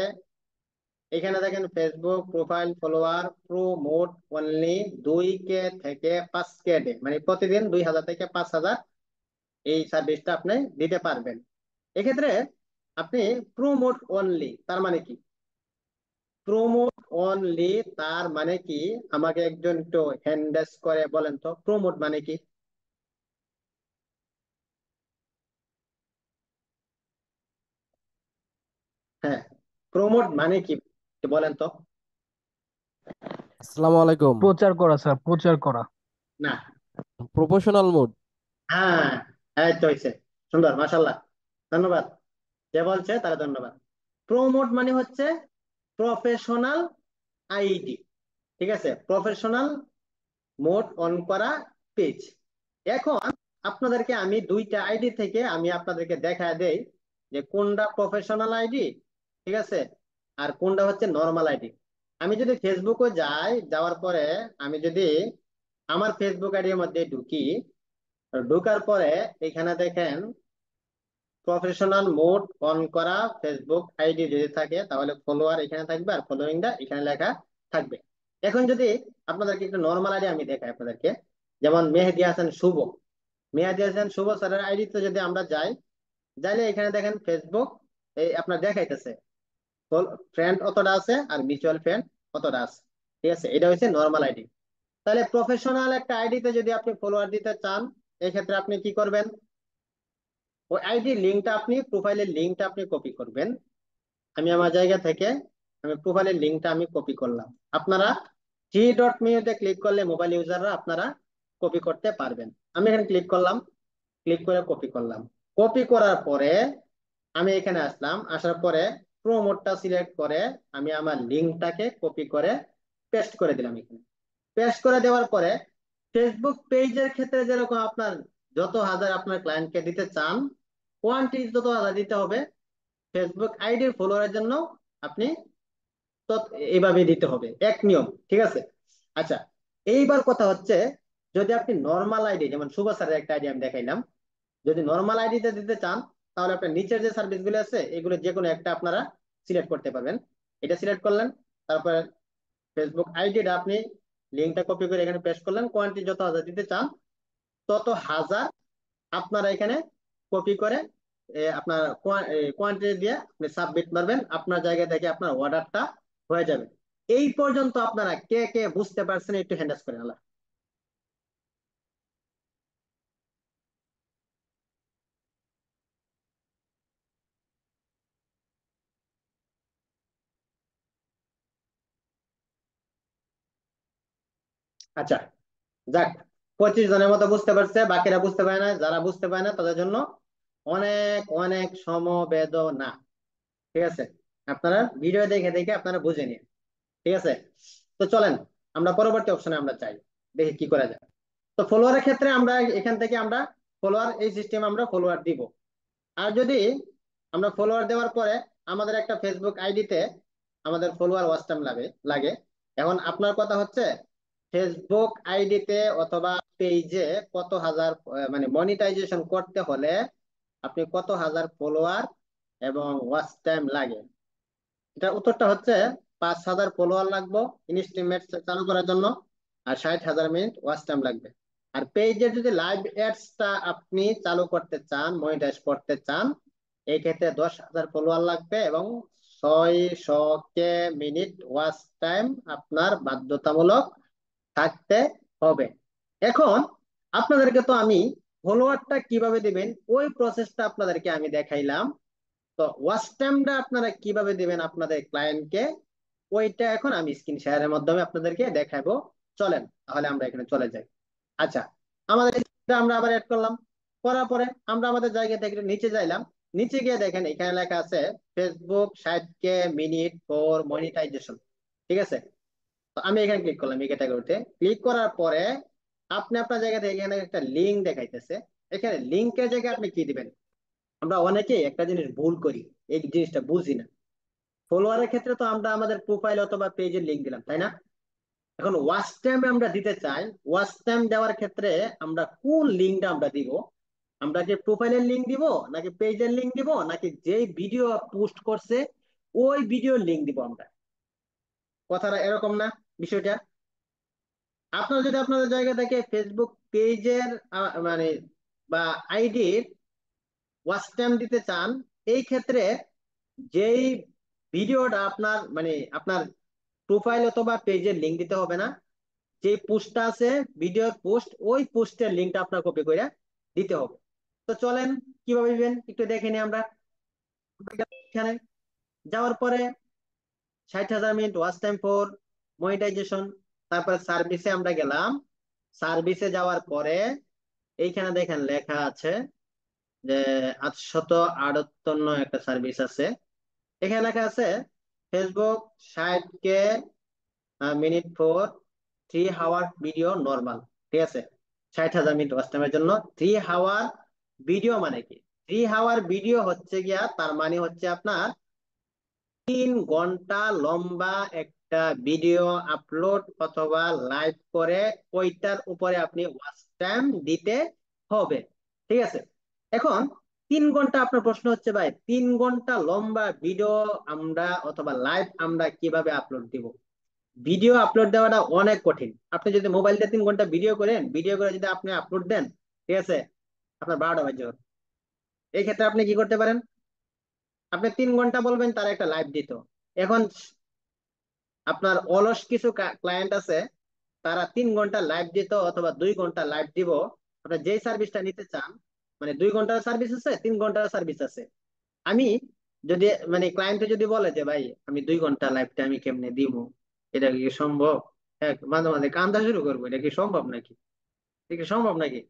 এখানে দেখেন Facebook profile follower prompt only 2K থেকে 5K মানে প্রতিদিন 2000 থেকে 5000 এই সার্ভিসটা আপনি দিতে পারবেন। এক্ষেত্রে আপনি প্রোমোট অনলি তার মানে কি, প্রোমোট অনলি তার মানে কি, আমাকে একজন একটু হ্যান্ডেস করে বলেন তো প্রোমোট মানে কি। হ্যাঁ, প্রোমোট মানে কি একটু বলেন তো। আসসালামু আলাইকুম। প্রচার করা স্যার, প্রচার করা। না, প্রফেশনাল মোড। হ্যাঁ, এই তো হয়েছে, সুন্দর, মাশাল্লাহ, ধন্যবাদ, যে বলছে তারা ধন্যবাদ। প্রোমোট মানে হচ্ছে প্রফেশনাল আইডি, ঠিক আছে, প্রফেশনাল মোড অন করা পেজ। এখন আপনাদেরকে আমি দুইটা আইডি থেকে আমি আপনাদেরকে দেখা দেই যে কোনটা প্রফেশনাল আইডি, ঠিক আছে, আর কোনটা হচ্ছে নর্মাল আইডি। আমি যদি ফেসবুকে যাই, যাওয়ার পরে আমি যদি আমার ফেসবুক আইডির মধ্যে ঢুকি, ঢুকার পরে এখানে দেখেন প্রফেশনাল মোড অন করা ফেসবুক আইডি যদি থাকে তাহলে ফলোয়ার এখানে থাকবে আর ফলোয়িংটা এখানে লেখা থাকবে। এখন যদি আপনাদেরকে একটু নর্মাল আইডি আমি দেখাই আপনাদেরকে, যেমন মেহেদি হাসান শুভ, মেহেদি হাসান শুভ স্যারের আইডিতে যদি আমরা যাই, যাইলে এখানে দেখেন ফেসবুক এই আপনার দেখাইতেছে ফ্রেন্ড অতটা আছে আর মিউচুয়াল ফ্রেন্ড অতটা আছে, ঠিক আছে, এটা হচ্ছে নর্মাল আইডি। তাহলে প্রফেশনাল একটা আইডিতে যদি আপনি ফলোয়ার দিতে চান, এক্ষেত্রে আপনি কি করবেন, ওই আইডি লিঙ্কটা আপনি প্রোফাইলের লিঙ্কটা আপনি কপি করবেন। আমি আমার জায়গা থেকে আমি প্রোফাইলের লিঙ্কটা আমি কপি করলাম, আপনারা g.me-তে ক্লিক করলে মোবাইল ইউজাররা আপনারা কপি করতে পারবেন। আমি এখানে ক্লিক করলাম, ক্লিক করে কপি করলাম, কপি করার পরে আমি এখানে আসলাম, আসার পরে প্রোমোটটা সিলেক্ট করে আমি আমার লিঙ্কটাকে কপি করে পেস্ট করে দিলাম। এখানে পেস্ট করে দেওয়ার পরে ফেসবুক পেজের ক্ষেত্রে যেরকম আপনার যত হাজার আপনার ক্লায়েন্টকে দিতে চান কোয়ান্টিটি যত হাজার দিতে হবে, ফেসবুক আইডির ফলোয়ারের জন্য আপনি তো এইভাবে দিতে হবে, এক নিয়ম, ঠিক আছে। আচ্ছা, এইবার কথা হচ্ছে যদি আপনি নর্মাল আইডি, যেমন শুভ স্যারের একটা আইডি আমি দেখাইলাম, যদি নর্মাল আইডিতে দিতে চান তাহলে আপনার নিচের যে সার্ভিস গুলো আছে এগুলো যে কোনো একটা আপনারা সিলেক্ট করতে পারবেন। এটা সিলেক্ট করলেন, তারপরে ফেসবুক আইডিটা আপনি লিঙ্কটা কপি করে এখানে পেস্ট করলেন, কোয়ান্টিটি যত হাজার দিতে চান তত হাজার আপনারা এখানে কপি করে আপনার কোয়ান্টিটি দিয়ে আপনি সাবমিট মারবেন, আপনার জায়গা থেকে আপনার অর্ডারটা হয়ে যাবে। এই পর্যন্ত আপনারা কে কে বুঝতে পারছেন একটু হ্যান্ডেস করে আল্লাহ। আচ্ছা, যাক, 25 জনের মতো বুঝতে পারছে, বাকিরা বুঝতে পারে না, যারা বুঝতে পারে না তাদের জন্য অনেক অনেক সমবেদনা, ঠিক আছে, আপনারা ভিডিও দেখে দেখে আপনারা বুঝে নিন, ঠিক আছে। তো চলেন আমরা পরবর্তী অপশনে আমরা চাই, দেখি কি করা যায়। তো ফলোয়ারের ক্ষেত্রে আমরা এখান থেকে আমরা ফলোয়ার এই সিস্টেম আমরা ফলোয়ার দিব। আর যদি আমরা ফলোয়ার দেওয়ার পরে আমাদের একটা ফেসবুক আইডিতে আমাদের ফলোয়ার ওয়াচ টাইম লাগে। এখন আপনার কথা হচ্ছে ফেসবুক আইডিতে অথবা পেজে কত হাজার মানে মনিটাইজেশন করতে হলে আপনি কত হাজার ফলোয়ার এবং ওয়াচ টাইম লাগে। এটার উত্তরটা হচ্ছে 5,000 ফলোয়ার লাগবে ইনস্টিমেট চালু করার জন্য, আর 60,000 মিনিট ওয়াচ টাইম লাগবে। আর পেজের যদি লাইভ অ্যাডসটা আপনি চালু করতে চান, মনিটাইজ করতে চান, এই ক্ষেত্রে 10,000 ফলোয়ার লাগবে এবং 600 কে মিনিট ওয়াচ টাইম আপনার বাধ্যতামূলক থাকতে হবে। এখন আপনাদেরকে তো আমি ফলোয়ারটা কিভাবে দিবেন ওই প্রসেসটা আপনাদেরকে আমি দেখাইলাম। তো ওয়াচ টাইমটা আপনারা কিভাবে দিবেন আপনাদের ক্লায়েন্টকে, ওইটা এখন আমি স্ক্রিন শেয়ারের মাধ্যমে আপনাদেরকে দেখাবো। চলেন তাহলে আমরা এখানে চলে যাই। আচ্ছা, আমাদের এটা আমরা আবার অ্যাড করলাম, করার পরে আমরা আমাদের জায়গা থেকে নিচে যাইলাম। নিচে গিয়ে দেখেন এখানে লেখা আছে Facebook 60K minute for monetization. ঠিক আছে, তো আমি এখানে ক্লিক করলাম এই ক্যাটাগরিতে। ক্লিক করার পরে আপনি আপনার জায়গা থেকে এখানে একটা লিঙ্ক দেখাইতেছে। এখানে লিঙ্কের জায়গায় আপনি কি দিবেন? আমরা অনেকেই একটা জিনিস ভুল করি, এই জিনিসটা বুঝি না। ফলোয়ারের ক্ষেত্রে তো আমরা আমাদের প্রোফাইল অথবা পেজের লিঙ্ক দিলাম, তাই না? এখন ওয়াচ টাইম আমরা দিতে চাই। ওয়াচ টাইম দেওয়ার ক্ষেত্রে আমরা কোন লিঙ্কটা আমরা দিব? আমরা কি প্রোফাইলের লিঙ্ক দিব, নাকি পেজের লিঙ্ক দিব, নাকি যেই ভিডিও পোস্ট করছে ওই ভিডিওর লিঙ্ক দিব আমরা? কথাটা এরকম না বিষয়টা? আপনারা যদি আপনাদের জায়গা থেকে ফেসবুক পেজের মানে বা আইডির ওয়াচ টাইম দিতে চান, এই ক্ষেত্রে যেই ভিডিওটা আপনার মানে আপনার প্রোফাইল অথবা পেজের লিঙ্ক দিতে হবে না। যে পোস্টটা আছে ভিডিওর পোস্ট, ওই পোস্টের লিঙ্কটা আপনার কপি করে দিতে হবে। তো চলেন কিভাবে দিবেন একটু দেখে নিই আমরা। এখানে যাওয়ার পরে 60,000 minute watch time for monetization, তারপরে সার্ভিসে আমরা গেলাম। সার্ভিসে যাওয়ার পরে এইখানে দেখেন লেখা আছে যে 858 একটা সার্ভিস আছে। এখানে লেখা আছে Facebook 60K minute for 3 hour video normal. ঠিক আছে, 60,000 মিনিট ওয়াচ টাইমের জন্য 3 আওয়ার ভিডিও মানে কি? 3 আওয়ার ভিডিও হচ্ছে গিয়া তার মানে হচ্ছে আপনার 3 ঘন্টা লম্বা একটা ভিডিও আপলোড অথবা লাইভ করে ওইটার উপরে আপনি ওয়াচ টাইম দিতে হবে। ঠিক আছে, এখন 3 ঘন্টা, আপনার প্রশ্ন হচ্ছে ভাই 3 ঘন্টা লম্বা ভিডিও আমরা অথবা লাইভ আমরা কিভাবে আপলোড দিব? ভিডিও আপলোড দেওয়াটা অনেক কঠিন। আপনি যদি মোবাইল দিয়ে 3 ঘন্টা ভিডিও করেন, ভিডিও করে যদি আপনি আপলোড দেন, ঠিক আছে, আপনার 12টা বাজে যাবে। এই ক্ষেত্রে আপনি কি করতে পারেন? আপনি 3 ঘন্টা বলবেন তারা একটা লাইভ দিত। এখন আপনার অলস কিছু ক্লায়েন্ট আছে, তারা 3 ঘন্টা লাইভ দিত অথবা 2 ঘন্টা লাইভ দিব। আপনার যেই সার্ভিসটা নিতে চান, মানে 2 ঘন্টার সার্ভিস আছে, 3 ঘন্টার সার্ভিস আছে। আমি যদি মানে ক্লায়েন্টে যদি বলে যে ভাই আমি 2 ঘন্টা লাইভটা আমি কেমনে দিব, এটা কি সম্ভব? হ্যাঁ, মাঝে মাঝে কান্দা শুরু করবো, এটা কি সম্ভব নাকি? এটা কি সম্ভব নাকি?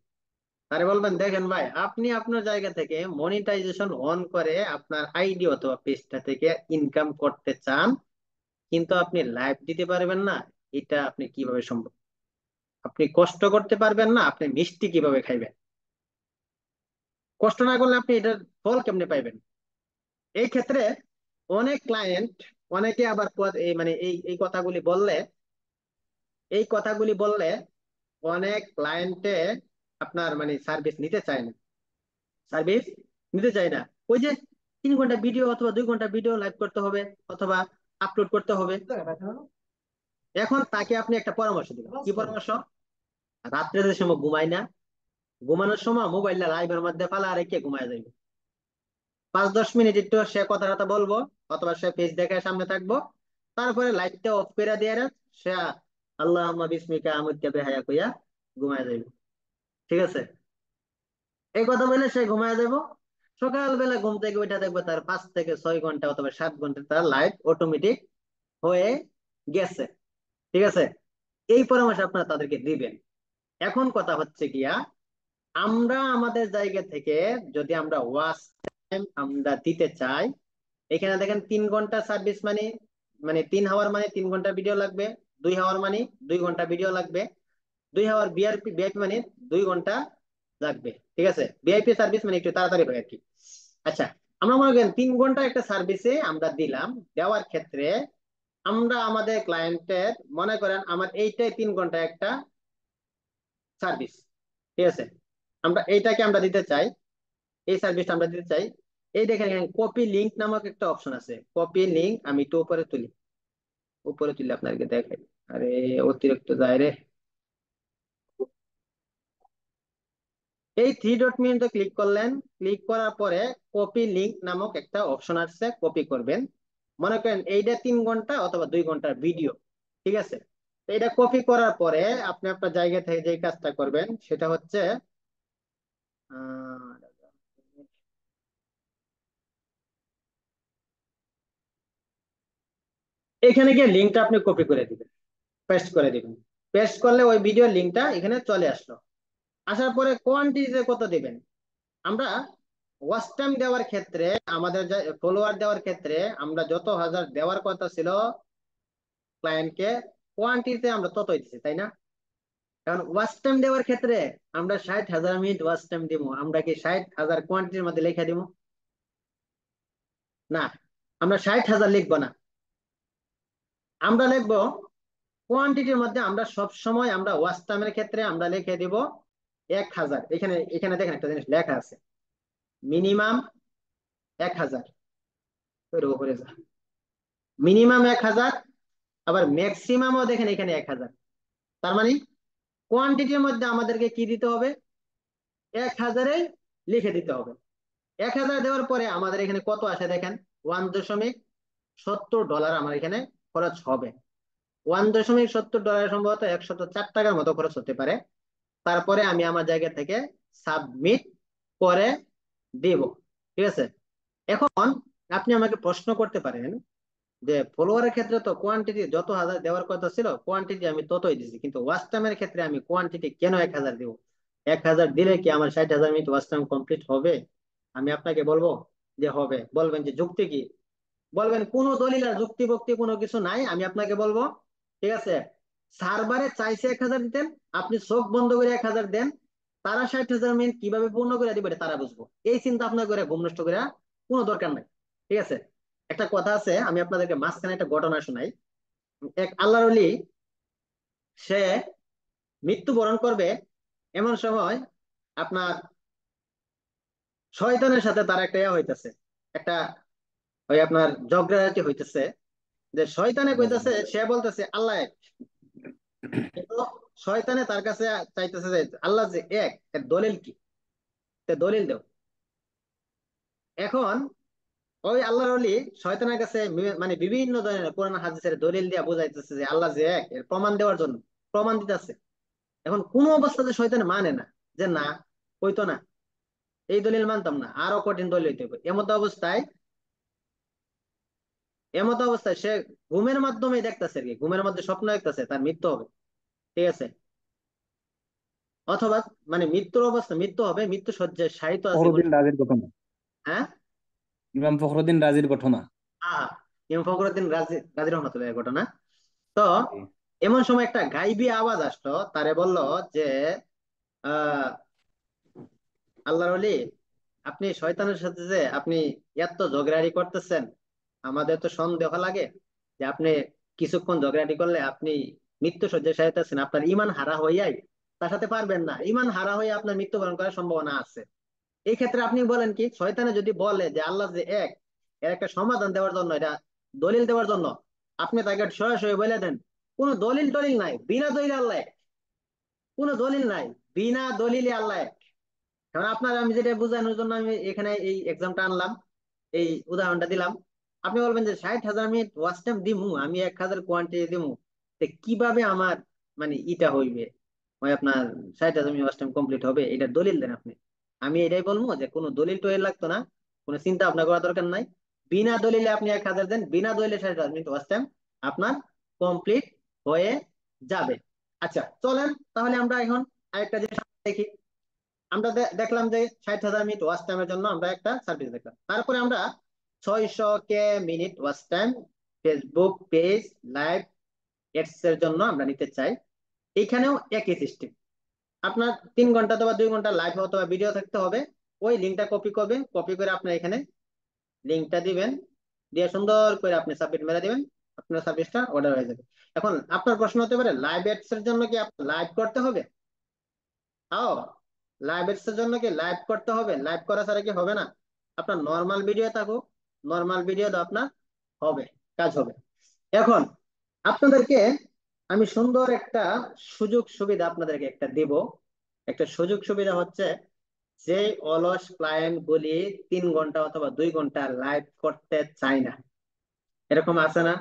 তারে বলবেন দেখেন ভাই, আপনি আপনার জায়গা থেকে মনিটাইজেশন অন করে আপনার আইডি অথবা পেজটা থেকে ইনকাম করতে চান, কিন্তু আপনি লাইভ দিতে পারবেন না। এটা আপনি কিভাবে সম্ভব? আপনি কষ্ট করতে পারবেন না, আপনি মিষ্টি কিভাবে খাইবেন? কষ্ট না করলে আপনি এটার ফল কেমনে পাইবেন? এই ক্ষেত্রে অনেক ক্লায়েন্ট, অনেকে আবার এই মানে এই কথাগুলি বললে, এই কথাগুলি বললে অনেক ক্লায়েন্টে আপনার মানে সার্ভিস নিতে চায় না। সার্ভিস নিতে চায় না। ওই যে 3 ঘন্টা ভিডিও অথবা 2 ঘন্টা ভিডিও লাইভ করতে হবে অথবা আপলোড করতে হবে। এখন তাকে আপনি একটা পরামর্শ দিবেন। কি পরামর্শ? রাত্রে যে সময় ঘুমায় না, ঘুমানোর সময় মোবাইলটা লাইভের মধ্যে ফালা রেখে ঘুমায় যাইবে। 5-10 মিনিট একটু সে কথা টথা বলবো অথবা সে পেজ দেখে সামনে থাকবো, তারপরে লাইটটা অফ করে দিয়ে সে আল্লাহ বিসমিকা আমুত্তা বেহায়া কইয়া ঘুমায় যাইবে। ঠিক আছে, এই কথা বলে সে ঘুমায় যাবো। সকালবেলা ঘুম থেকে ওইটা দেখবো তার 5 থেকে 6 ঘন্টা অথবা 7 ঘন্টা তার লাইফ অটোমেটিক হয়ে গেছে। ঠিক আছে, এই পরামর্শ আপনারা তাদেরকে দিবেন। এখন কথা হচ্ছে গিয়া, আমরা আমাদের জায়গা থেকে যদি আমরা ওয়াচ টাইম আমরা দিতে চাই, এখানে দেখেন 3 ঘন্টা সার্ভিস মানে মানে 3 আওয়ার মানে 3 ঘন্টা ভিডিও লাগবে। 2 আওয়ার মানে 2 ঘন্টা ভিডিও লাগবে। 2 আওয়ার ভিআইপি মানে 2 ঘন্টা লাগবে। ঠিক আছে, ভিআইপি সার্ভিস মানে একটু তাড়াতাড়ি হয় আর কি। আচ্ছা, আমরা মনে করেন 3 ঘন্টা একটা সার্ভিসে আমরা দিলাম। দেওয়ার ক্ষেত্রে আমরা আমাদের ক্লায়েন্টের মনে করেন আমার এইটাই 3 ঘন্টা একটা সার্ভিস, ঠিক আছে, আমরা এইটাকে আমরা দিতে চাই, এই সার্ভিসটা আমরা দিতে চাই। এই দেখেন এখানে কপি লিংক নামক একটা অপশন আছে, কপি লিংক আমি একটু উপরে তুলি, উপরে তুলে আপনাকে দেখাই। আরে অতিরিক্ত যায় রে। এই থ্রি ডট মেনুতে ক্লিক করলেন, ক্লিক করার পরে কপি লিংক নামক একটা অপশন আসছে, কপি করবেন। মনে করেন এইটা 3 ঘন্টা অথবা 2 ঘন্টার ভিডিও, ঠিক আছে। তো এটা কপি করার পরে আপনি আপনার জায়গা থেকে যে কাজটা করবেন সেটা হচ্ছে আহ, এখানে গিয়ে লিঙ্কটা আপনি কপি করে দিবেন, পেস্ট করে দিবেন। পেস্ট করলে ওই ভিডিও লিঙ্কটা এখানে চলে আসলো। আসার পরে কোয়ান্টিটিতে কত দিবেন, আমরা ওয়াচ টাইম দেওয়ার ক্ষেত্রে, আমাদের ফলোয়ার দেওয়ার ক্ষেত্রে আমরা যত হাজার দেওয়ার কথা ছিল ক্লায়েন্টকে, কোয়ান্টিটিতে আমরা ততই দিচ্ছি, তাই না? কারণ ওয়াচ টাইম দেওয়ার ক্ষেত্রে আমরা 60,000 মিনিট ওয়াচ টাইম দিব, আমরা কি 60,000 কোয়ান্টিটির মধ্যে লিখে দিব? না, আমরা 60,000 লিখবো না, আমরা লিখবো কোয়ান্টিটির মধ্যে আমরা সব সময় আমরা ওয়াচ টাইমের ক্ষেত্রে আমরা লিখে দিব 1,000। এখানে এখানে দেখেন একটা জিনিস লেখা আছে, মিনিমাম 1,000, উপরে যা, মিনিমাম 1,000, আবার ম্যাক্সিমামও দেখেন এখানে 1,000। তার মানে কোয়ান্টিটির মধ্যে আমাদেরকে কি দিতে হবে, 1,000 লিখে দিতে হবে। 1,000 দেওয়ার পরে আমাদের এখানে কত আসে দেখেন, $1.70 আমার এখানে খরচ হবে। $1.70 সম্ভবত 104 টাকার মতো খরচ হতে পারে। তারপরে আমি আমার জায়গা থেকে সাবমিট করে দেব, ঠিক আছে। এখন আপনি আমাকে প্রশ্ন করতে পারেন যে ফলোয়ারের ক্ষেত্রে তো কোয়ান্টিটি যত হাজার দেওয়ার কথা ছিল কোয়ান্টিটি আমি ততই দিচ্ছি, কিন্তু ওয়াচ টাইমের ক্ষেত্রে আমি কোয়ান্টিটি কেন 1,000 দিব? 1,000 দিলে কি আমার 60,000 মিনিট ওয়াচ টাইম কমপ্লিট হবে? আমি আপনাকে বলবো যে হবে। বলবেন যে যুক্তি কি, বলবেন কোনো দলিল আর যুক্তি বক্তি কোনো কিছু নাই, আমি আপনাকে বলবো ঠিক আছে, সার্ভারে চাইছে 1,000 দিতেন, আপনি চোখ বন্ধ করে 1,000 দেন, তারা 60,000 মিনিট কিভাবে পূর্ণ করে দিবে এটা তারা বুঝবো। এই চিন্তা আপনার করে ঘুম নষ্ট করে কোনো দরকার নাই, ঠিক আছে। একটা কথা আছে, আমি আপনাদেরকে মাঝখানে একটা ঘটনা শোনাই। এক আল্লাহর ওলি, সে মৃত্যুবরণ করবে, এমন সময় আপনার শয়তানের সাথে তার একটা ইয়া হইতেছে, একটা ওই আপনার ঝগড়াঝাটি হইতেছে, যে শয়তানে কইতেছে, সে বলতেছে আল্লাহ এক, কিন্তু শয়তানে তার কাছে চাইতেছে যে আল্লাহ যে এক, এর দলিল কি, তে দলিল দাও। এখন ওই আল্লাহর ওলি শয়তানের কাছে মানে বিভিন্ন ধরনের কোরআন হাদিসের দলিল দিয়া বুঝাইতেছে যে আল্লাহ যে এক, এর প্রমাণ দেওয়ার জন্য প্রমাণ দিতেছে। এখন কোন অবস্থাতে শয়তান মানে না, যে না হইতো না, এই দলিল মানতাম না, আরো কঠিন দলিল হইতে হবে। এমত অবস্থায় সে ঘুমের মাধ্যমে দেখতেছে আর কি, ঘুমের মধ্যে স্বপ্ন দেখতেছে তার মৃত্যু হবে, ঠিক আছে, অথবা মানে মৃত্যুর অবস্থা, মৃত্যু হবে, মৃত্যু সজ্জায় শায়িত আছে বলে। ফখরুদ্দিন রাজির ঘটনা, হ্যাঁ, ইমাম ফখরুদ্দিন রাজির ঘটনা। হ্যাঁ, ইমাম ফখরুদ্দিন রাজি রাজি রহমতুল্লাহ ঘটনা। তো জি। এমন সময় একটা গাইবী আওয়াজ আসলো, তারে বলল যে আহ আল্লাহর ওলি, আপনি শয়তানের সাথে যে আপনি এত ঝগড়াঝাটি করতেছেন, আমাদের তো সন্দেহ লাগে যে আপনি কিছুক্ষণ ঝগড়াঝাটি করলে আপনি মৃত্যু শয্যায় শায়িত আছেন, আপনার ইমান হারা হইয়াই তার সাথে পারবেন না, ইমান হারা হয়ে আপনার মৃত্যুবরণ করার সম্ভাবনা আছে। এই ক্ষেত্রে আপনি বলেন কি, শয়তানে যদি বলে যে আল্লাহ যে এক, এর একটা সমাধান দেওয়ার জন্য, এটা দলিল দেওয়ার জন্য, আপনি তাকে সরাসরি বলে দেন কোনো দলিল টলিল নাই, বিনা দলিল আল্লাহ এক, কোনো দলিল নাই, বিনা দলিলে আল্লাহ এক। কারণ আপনার আমি যেটা বোঝানোর জন্য আমি এখানে এই এক্সামটা আনলাম, এই উদাহরণটা দিলাম। আপনি বলবেন যে 60,000 মিনিট ওয়াচ টাইম দিমু, আমি 1,000 কোয়ান্টিটি দিমু, কিভাবে আমার মানে ইটা হইবে, ওই আপনার 60,000 মিনিট ওয়াচ টাইম কমপ্লিট হবে, এটা দলিল দেন আপনি। আমি এটাই বলবো যে কোনো দলিল টলিল লাগতো না, কোনো চিন্তা ভাবনা করার দরকার নাই, বিনা দলিলে আপনি 1,000 দেন, বিনা দলিলে 60,000 মিনিট ওয়াচ টাইম আপনার কমপ্লিট হয়ে যাবে। আচ্ছা চলেন তাহলে আমরা এখন আরেকটা জিনিস দেখি। আমরা দেখলাম যে 60,000 মিনিট ওয়াচ টাইমের জন্য আমরা একটা সার্ভিস দেখলাম, তারপরে আমরা 600 minute watch time Facebook page live ads এর জন্য আমরা নিতে চাই। এইখানেও একই সিস্টেম, আপনার 3 ঘন্টা অথবা 2 ঘন্টা লাইভ অথবা ভিডিও থাকতে হবে। ওই লিঙ্কটা কপি করবেন, কপি করে আপনার এখানে লিঙ্কটা দিবেন, দিয়ে সুন্দর করে আপনি সাবমিট মেরে দিবেন। আপনার সার্ভিসটা অর্ডার হয়ে যাবে। এখন আপনার প্রশ্ন হতে পারে লাইভ এডস এর জন্য কি লাইভ করতে হবে? তাও লাইভ এডস এর জন্য কি লাইভ করতে হবে? লাইভ করা ছাড়া কি হবে না? আপনার নর্মাল ভিডিও থাকুক, নর্মাল ভিডিও তো আপনার হবে, কাজ হবে। এখন আপনাদেরকে আমি সুন্দর একটা সুযোগ সুবিধা আপনাদেরকে একটা দেব। একটা সুযোগ সুবিধা হচ্ছে, যে অলস ক্লায়েন্ট গুলি 3 ঘন্টা অথবা 2 ঘন্টা লাইভ করতে চায় না, এরকম আছে না?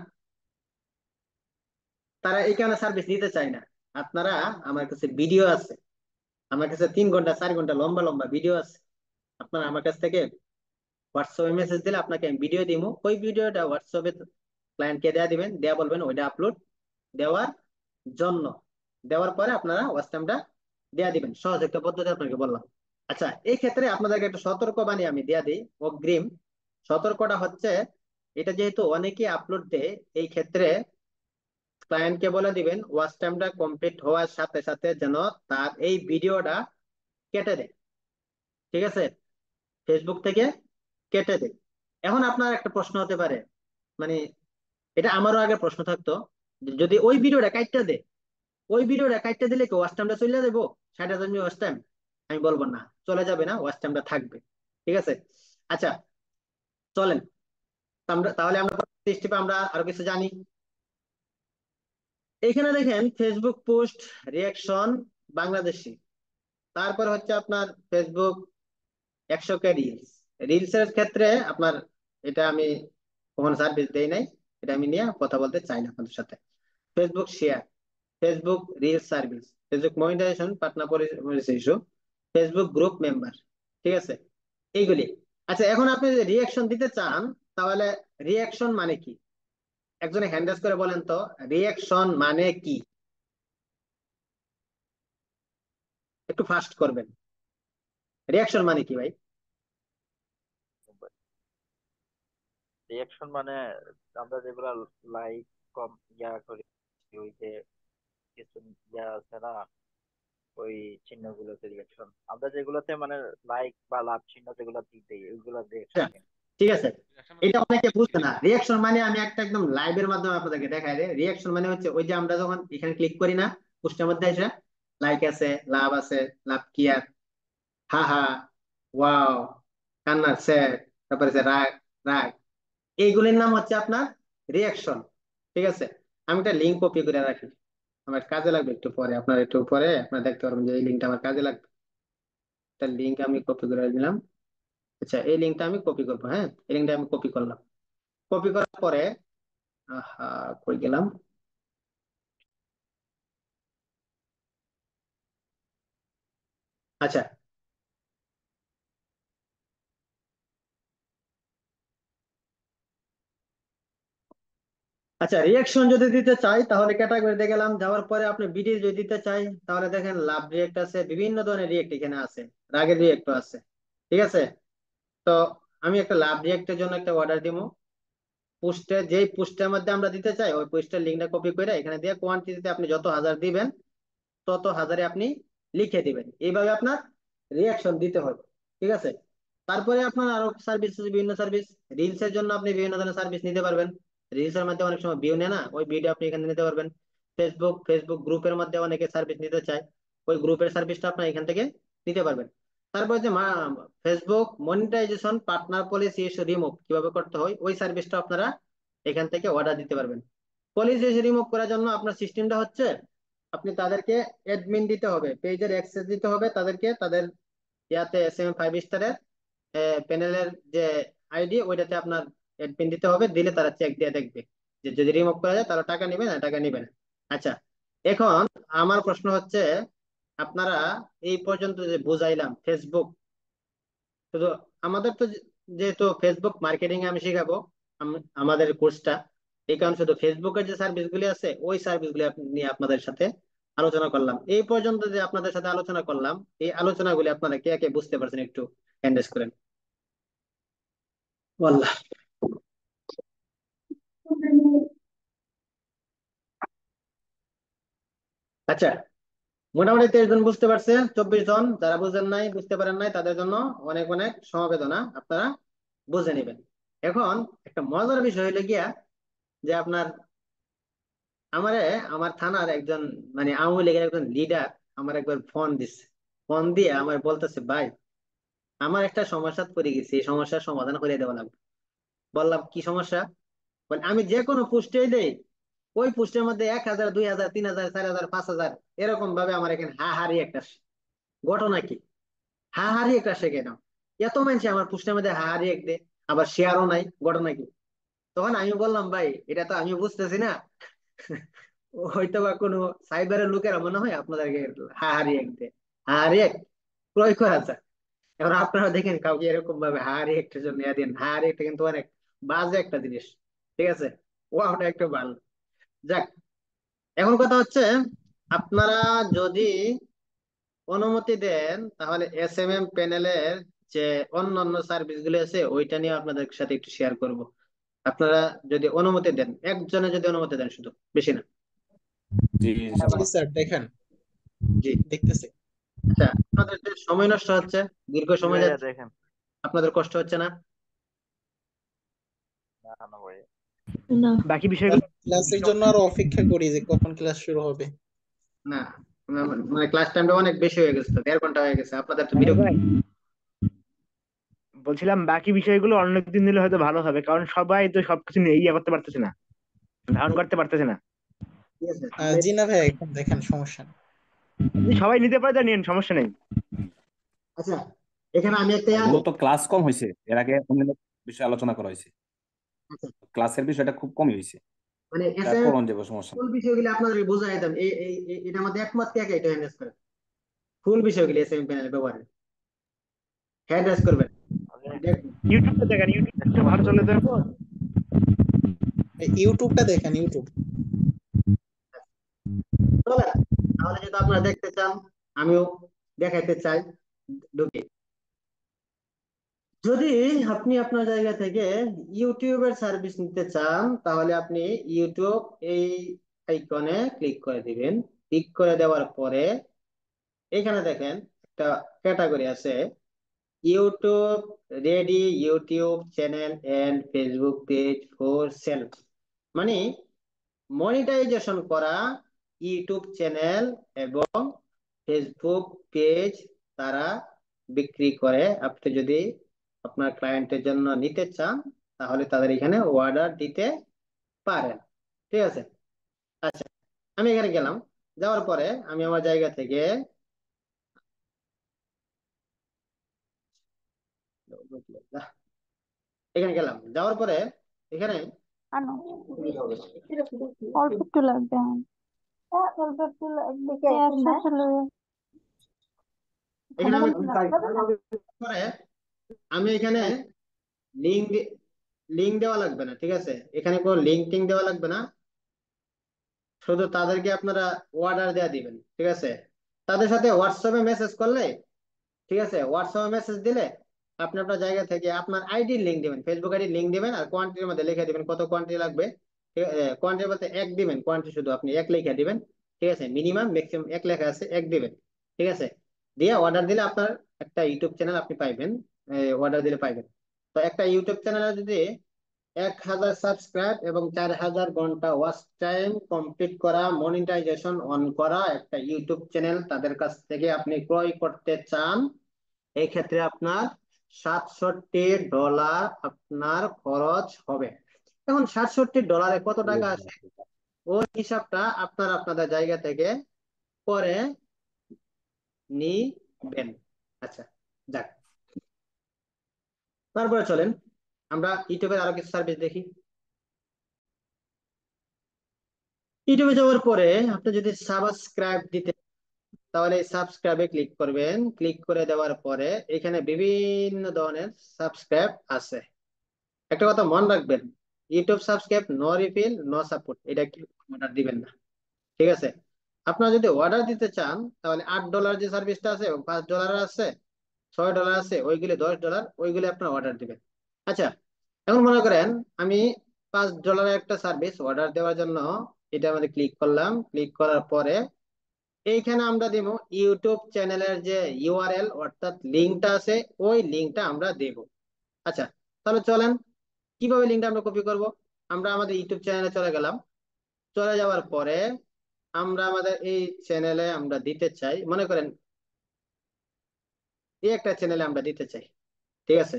তারা এই কারণে সার্ভিস নিতে চায় না। আপনারা, আমার কাছে ভিডিও আছে, আমার কাছে 3 ঘন্টা 4 ঘন্টা লম্বা লম্বা ভিডিও আছে। আপনারা আমার কাছ থেকে হোয়াটসঅ্যাপে মেসেজ দিলে আপনাকে আমি ভিডিও দিব, ওই ভিডিওটা হোয়াটসঅ্যাপে ক্লায়েন্টকে দেয়া দিবেন, দেয়া বলবেন ওইটা আপলোড দেওয়ার জন্য। দেওয়ার পরে আপনারা ওয়াটসঅ্যাপটা দেয়া দিবেন। সহজ একটা পদ্ধতি আপনাকে বললাম। আচ্ছা, এই ক্ষেত্রে আপনাদেরকে একটা সতর্ক বাণী আমি দেয়া দিই, অগ্রিম সতর্কটা হচ্ছে, এটা যেহেতু অনেকে আপলোড দেয়, এই ক্ষেত্রে ক্লায়েন্টকে বলে দিবেন ওয়াচ টাইমটা কমপ্লিট হওয়ার সাথে সাথে যেন তার এই ভিডিওটা কেটে দেয়। ঠিক আছে? ফেসবুক থেকে কেটে দেয়। এখন আপনার একটা প্রশ্ন হতে পারে, মানে এটা আমারও আগে প্রশ্ন থাকতো, যে যদি ওই ভিডিওটা কাটতে দেয়, ওই ভিডিওটা কাটতে দিলে কি ওয়াচ টাইমটা চলে যাবো? 60,000 ওয়াচ টাইম? আমি বলবো না, চলে যাবে না, ওয়াচ টাইমটা থাকবে। ঠিক আছে? আচ্ছা, চলেন তাহলে আমরা স্টেপে আমরা আরো কিছু জানি। এখানে দেখেন ফেসবুক পোস্ট, রিয়াকশন, বাংলাদেশি, তারপর হচ্ছে আপনার ফেসবুক 100K রিলস। রিলস এর ক্ষেত্রে আপনার, এটা আমি কখনো সার্ভিস দেই নাই, এটা আমি নিয়ে কথা বলতে চাই না আপনাদের সাথে। Facebook share, Facebook reels service, Facebook monetization partner policy issue, Facebook group member. ঠিক আছে? এইগুলি। আচ্ছা, এখন আপনি যদি রিয়াকশন দিতে চান, তাহলে রিয়াকশন মানে কি? একজনে হ্যান্ডেস করে বলেন তো, রিয়াকশন মানে কি? একটু ফাস্ট করবেন। রিয়াকশন মানে কি ভাই? রিয়াকশন মানে আমরা যেগুলা লাইক কম করি, ওই যে কিছু আছে না, ওই চিহ্নগুলোতে রিয়াকশন। আমরা যেগুলোতে মানে লাইক বা লাভ চিহ্ন যেগুলো দিই ওইগুলো আচ্ছা, রিয়াকশন কেন। ঠিক আছে। এটা অনেকে বুঝছে না, রিয়াকশন মানে আমি একটা একদম লাইভের মাধ্যমে আপনাদেরকে দেখাই দেয়। রিয়াকশন মানে হচ্ছে ওই যে আমরা যখন এখানে ক্লিক করি না, পোস্টের মধ্যে এসে লাইক আছে, লাভ আছে, লাভ কিয়ার, হা হা, ওয়াও, কান্নার স্যার, তারপরে যে রাগ, রাগ, এইগুলির নাম হচ্ছে আপনার রিয়াকশন। ঠিক আছে? আমি একটা লিঙ্ক কপি করে রাখি, আমার কাজে লাগবে একটু পরে, আপনার একটু পরে আপনারা দেখতে পারবেন যে এই লিঙ্কটা আমার কাজে লাগবে। একটা লিঙ্ক আমি কপি করে দিলাম। আচ্ছা, এই লিঙ্কটা আমি কপি করবো। হ্যাঁ, এই লিঙ্কটা আমি কপি করলাম। কপি করার পরে, আহা, কই গেলাম? আচ্ছা, আচ্ছা, রিয়াকশন যদি দিতে চাই তাহলে ক্যাটাগরিতে গেলাম, যাওয়ার পরে আপনি ভিডিও যদি দিতে চাই তাহলে দেখেন লাভ রিয়েক্ট আছে, বিভিন্ন ধরনের রিয়েক্ট এখানে আছে, রাগের রিয়েক্ট আছে। ঠিক আছে? তো আমি একটা লাভ রিয়েক্টের জন্য একটা অর্ডার দিব। পোস্টে, যেই পোস্টের মধ্যে আমরা দিতে চাই ওই পোস্টের লিঙ্কটা কপি করে এখানে দিয়ে কোয়ান্টিটিতে আপনি যত হাজার দিবেন তত হাজারে আপনি লিখে দিবেন। এইভাবে আপনার রিয়াকশন দিতে হবে। ঠিক আছে? তারপরে আপনার আরো সার্ভিস, বিভিন্ন সার্ভিস, রিলস এর জন্য আপনি বিভিন্ন ধরনের সার্ভিস নিতে পারবেন। রিলস এর মধ্যে অনেক সময় ভিউ নেয় না, ওই ভিডিও আপনি এখানে নিতে পারবেন। ফেসবুক গ্রুপের মধ্যে অনেকে সার্ভিস নিতে চায়, ওই গ্রুপের সার্ভিসটা আপনি এখান থেকে নিতে পারবেন। তারপরে যে Facebook monetization partner policy issue remove কিভাবে করতে হয়, ওই সার্ভিসটা আপনারা এখান থেকে অর্ডার দিতে পারবেন। পলিসি ইস্যু রিমুভ করার জন্য আপনার সিস্টেমটা হচ্ছে, আপনি তাদেরকে অ্যাডমিন দিতে হবে, পেজের অ্যাক্সেস দিতে হবে তাদেরকে, তাদের ইয়াতে SM5 স্টারের প্যানেলের যে আইডি, ওইটাতে আপনার অ্যাডমিন দিতে হবে, দিলে তারা চেক দিয়ে দেখবে যে যদি রিমুভ করা যায় তাহলে টাকা নিবে না, টাকা নিবে না। আচ্ছা, এখন আমার প্রশ্ন হচ্ছে, আপনারা এই পর্যন্ত যে বুঝাইলাম ফেসবুক, শুধু আমাদের তো যেহেতু ফেসবুক মার্কেটিং আমি শিখাবো, আমাদের কোর্সটা, এই কারণে শুধু ফেসবুকের যে সার্ভিস গুলি আছে ওই সার্ভিস গুলি নিয়ে আপনাদের সাথে আলোচনা করলাম। এই পর্যন্ত যে আপনাদের সাথে আলোচনা করলাম, এই আলোচনাগুলি আপনারা কে কে বুঝতে পারছেন একটু হ্যান্ডেস করেন। বললাম। আচ্ছা, মোটামুটি 23 জন বুঝতে পারছে, 24 জন যারা বুঝেন নাই, বুঝতে পারেন নাই, তাদের জন্য অনেক অনেক সমবেদনা, আপনারা বুঝে নেবেন। এখন একটা মজার বিষয় হলো গিয়া, যে আপনার আমারে আমার থানার একজন মানে আওয়ামী লীগের একজন লিডার আমার একবার ফোন দিচ্ছে। ফোন দিয়ে আমার বলতেছে, ভাই আমার একটা সমস্যা পড়ে গেছে, এই সমস্যার সমাধান করে দেওয়া লাগবে। বললাম কি সমস্যা? বলে আমি যে কোনো পোস্টে দেই, ওই পোস্টের মধ্যে 1,000, 2,000, 3,000, 4,000, 5,000 এরকম ভাবে আমার এখানে হাহারি একটা ঘটনা কি, হাহারি একটা সে কেন এত মানুষ আমার পোস্টের মধ্যে হাহারি এক দে, আবার শেয়ারও নাই, ঘটনা কি? তখন আমি বললাম, ভাই এটা তো আমি বুঝতেছি না, হয়তো বা কোনো সাইবারের লোকেরা মনে হয় আপনাদেরকে হাহারি এক দে, হাহারি এক ক্রয় করা যায়। এবার আপনারা দেখেন কাউকে এরকম ভাবে হাহারি একটা জন্য ইয়া দিন, হাহারি একটা কিন্তু অনেক বাজে একটা জিনিস, ঠিক আছে? ওটা একটু ভালো। যাক, এখন কথা হচ্ছে, আপনারা যদি অনুমতি দেন তাহলে SMM প্যানেলের যে অন্যান্য সার্ভিস গুলো আছে ওইটা নিয়ে আপনাদের সাথে একটু শেয়ার করব। আপনারা যদি অনুমতি দেন, একজনে যদি অনুমতি দেন, শুধু, বেশি না। জি জি ইনশাল্লাহ। স্যার দেখেন, জি। দেখতেছি। আচ্ছা, আপনাদের যে সময় নষ্ট হচ্ছে, দীর্ঘ জি সময় ভাইয়া যাচ্ছে, দেখেন। আপনাদের কষ্ট হচ্ছে না? না না ভাইয়া। না, বাকি বিষয়গুলো ক্লাসের জন্য আরো অপেক্ষা করি যে কখন ক্লাস শুরু হবে। না, মানে ক্লাস টাইমটা অনেক বেশি হয়ে গেছে তো, 1.5 ঘন্টা হয়ে গেছে, আপনাদের তো তাহলে বিরক্ত। ভাই বলছিলাম বাকি বিষয়গুলো অন্য দিন দিলে হয়তো ভালো হবে, কারণ সবাই তো সবকিছু নিয়ে ইয়ে করতে পারতেছে না, ধারণ করতে পারতেছে না। ঠিক আছে, তাহলে জি না ভাই, এখন দেখেন সমস্যা নেই। যদি সবাই নিতে পারে তা নিন, সমস্যা নেই। আচ্ছা, এখানে আমি একটা আর মূলত ক্লাস কম হয়েছে, এর আগে অন্যান্য বিষয়ে আলোচনা করা হয়েছে, আচ্ছা, ক্লাসের বিষয়টা খুব কমই হয়েছে, মানে তা SMM করণ যাবে সমস্যা নেই। ফুল বিষয়গুলো আপনাদের বোঝাই দিতাম, এটার মধ্যে একমত কে কে এটা হ্যান্ডেল করে, ফুল বিষয়গুলো SMM প্যানেল ব্যবহারে হ্যান্ডেল করবেন। আগে দেখুন, ইউটিউবটা দেখেন, ইউটিউবটা ভালো চলে তো এখন। ইউটিউবটা দেখেন, ইউটিউব। চলেন, তাহলে যদি আপনারা দেখতে চান, আমিও দেখাইতে চাই, ঢুকি। যদি আপনি আপনার জায়গা থেকে ইউটিউবের সার্ভিস নিতে চান, তাহলে আপনি ইউটিউব এই আইকনে ক্লিক করে দিবেন। ক্লিক করে দেওয়ার পরে এখানে দেখেন একটা ক্যাটাগরি আছে, YouTube ready YouTube channel and Facebook page for sale, মানে মনিটাইজেশন করা ইউটিউব চ্যানেল এবং ফেসবুক পেজ তারা বিক্রি করে। আপনি যদি আপনার ক্লায়েন্টের জন্য নিতে চান তাহলে তাদের এখানে অর্ডার দিতে পারেন, ঠিক আছে? আচ্ছা, আমি এখানে গেলাম, যাওয়ার পরে আমি আমার জায়গা থেকে এখানে গেলাম, যাওয়ার পরে এখানে আনো অল্প একটু লাগবে। অল্প একটু লাগবে, একশো চলে এখানে আমি পরে আমি এখানে লিঙ্ক লিঙ্ক দেওয়া লাগবে না, ঠিক আছে? এখানে কোনো লিঙ্ক টিঙ্ক দেওয়া লাগবে না, শুধু তাদেরকে আপনারা অর্ডার দেওয়া দিবেন, ঠিক আছে? তাদের সাথে হোয়াটসঅ্যাপে মেসেজ করলে, ঠিক আছে, হোয়াটসঅ্যাপে মেসেজ দিলে আপনি আপনার জায়গা থেকে আপনার আইডির লিঙ্ক দিবেন, ফেসবুক আইডির লিঙ্ক দিবেন, আর কোয়ান্টিটির মধ্যে লিখে দিবেন কত কোয়ান্টিটি লাগবে। কোয়ান্টিটি বলতে এক দিবেন, কোয়ান্টিটি শুধু আপনি এক লিখে দিবেন, ঠিক আছে? মিনিমাম ম্যাক্সিমাম এক লেখা আছে, এক দিবেন, ঠিক আছে? দিয়ে অর্ডার দিলে আপনার একটা ইউটিউব চ্যানেল আপনি পাইবেন, অর্ডার দিলে পাইবেন। তো একটা ইউটিউব চ্যানেলে যদি 1,000 সাবস্ক্রাইব এবং 4,000 ঘন্টা ওয়াচ টাইম কমপ্লিট করা, মনিটাইজেশন অন করা একটা ইউটিউব চ্যানেল তাদের কাছ থেকে আপনি ক্রয় করতে চান, এই ক্ষেত্রে আপনার $67 আপনার খরচ হবে। এখন $67 কত টাকা আসে, ওই হিসাবটা আপনারা আপনাদের জায়গা থেকে করে নিবেন। আচ্ছা, যাক, তারপরে চলেন আমরা ইউটিউবের আরো কিছু সার্ভিস দেখি। ইউটিউবে যাওয়ার পরে আপনি যদি সাবস্ক্রাইব দিতে, তাহলে সাবস্ক্রাইবে ক্লিক করবেন। ক্লিক করে দেওয়ার পরে এখানে বিভিন্ন ধরনের সাবস্ক্রাইব আছে। একটা কথা মনে রাখবেন, YouTube subscribe no refill no support, এটা কি অর্ডার দিবেন না, ঠিক আছে? আপনারা যদি অর্ডার দিতে চান তাহলে $8 যে সার্ভিসটা আছে, $5 আছে, $6 আছে, ওইগুলি $10, ওইগুলি আপনার অর্ডার দিবেন। আচ্ছা, এখন মনে করেন আমি $5 একটা সার্ভিস অর্ডার দেওয়ার জন্য এটা আমাদের ক্লিক করলাম। ক্লিক করার পরে এইখানে আমরা দিব ইউটিউব চ্যানেলের যে ইউআরএল অর্থাৎ লিঙ্কটা আছে, ওই লিঙ্কটা আমরা দেব। আচ্ছা, তাহলে চলেন কিভাবে লিঙ্কটা আমরা কপি করব। আমরা আমাদের ইউটিউব চ্যানেলে চলে গেলাম, চলে যাওয়ার পরে আমরা আমাদের এই চ্যানেলে আমরা দিতে চাই, মনে করেন এই একটা চ্যানেলে আমরা দিতে চাই, ঠিক আছে?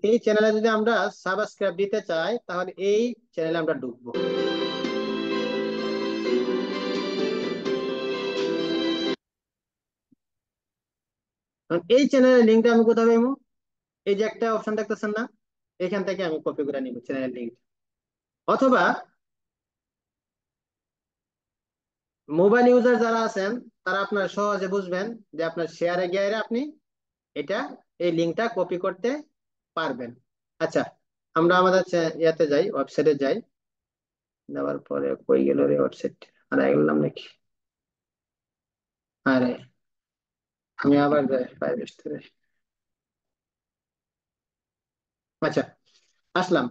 এই চ্যানেলে যদি আমরা সাবস্ক্রাইব দিতে চাই তাহলে এই চ্যানেলে আমরা ঢুকবো। এই চ্যানেলের লিঙ্কটা আমি কোথাও পাবো? এই যে একটা অপশন দেখতেছেন না, এখান থেকে আমি কপি করে নিব চ্যানেলের লিঙ্ক। অথবা মোবাইল ইউজার যারা আছেন তারা আপনার সহজে বুঝবেন যে আপনার শেয়ারে গিয়ে আপনি এটা এই লিঙ্কটা কপি করতে পারবেন। আচ্ছা, আমরা আমাদের ইয়াতে যাই, ওয়েবসাইটে যাই। যাওয়ার পরে কই গেল রে ওয়েবসাইট, হারাই গেলাম নাকি? আরে আমি আবার যাই ফাইভ স্টারে। আচ্ছা, আসলাম।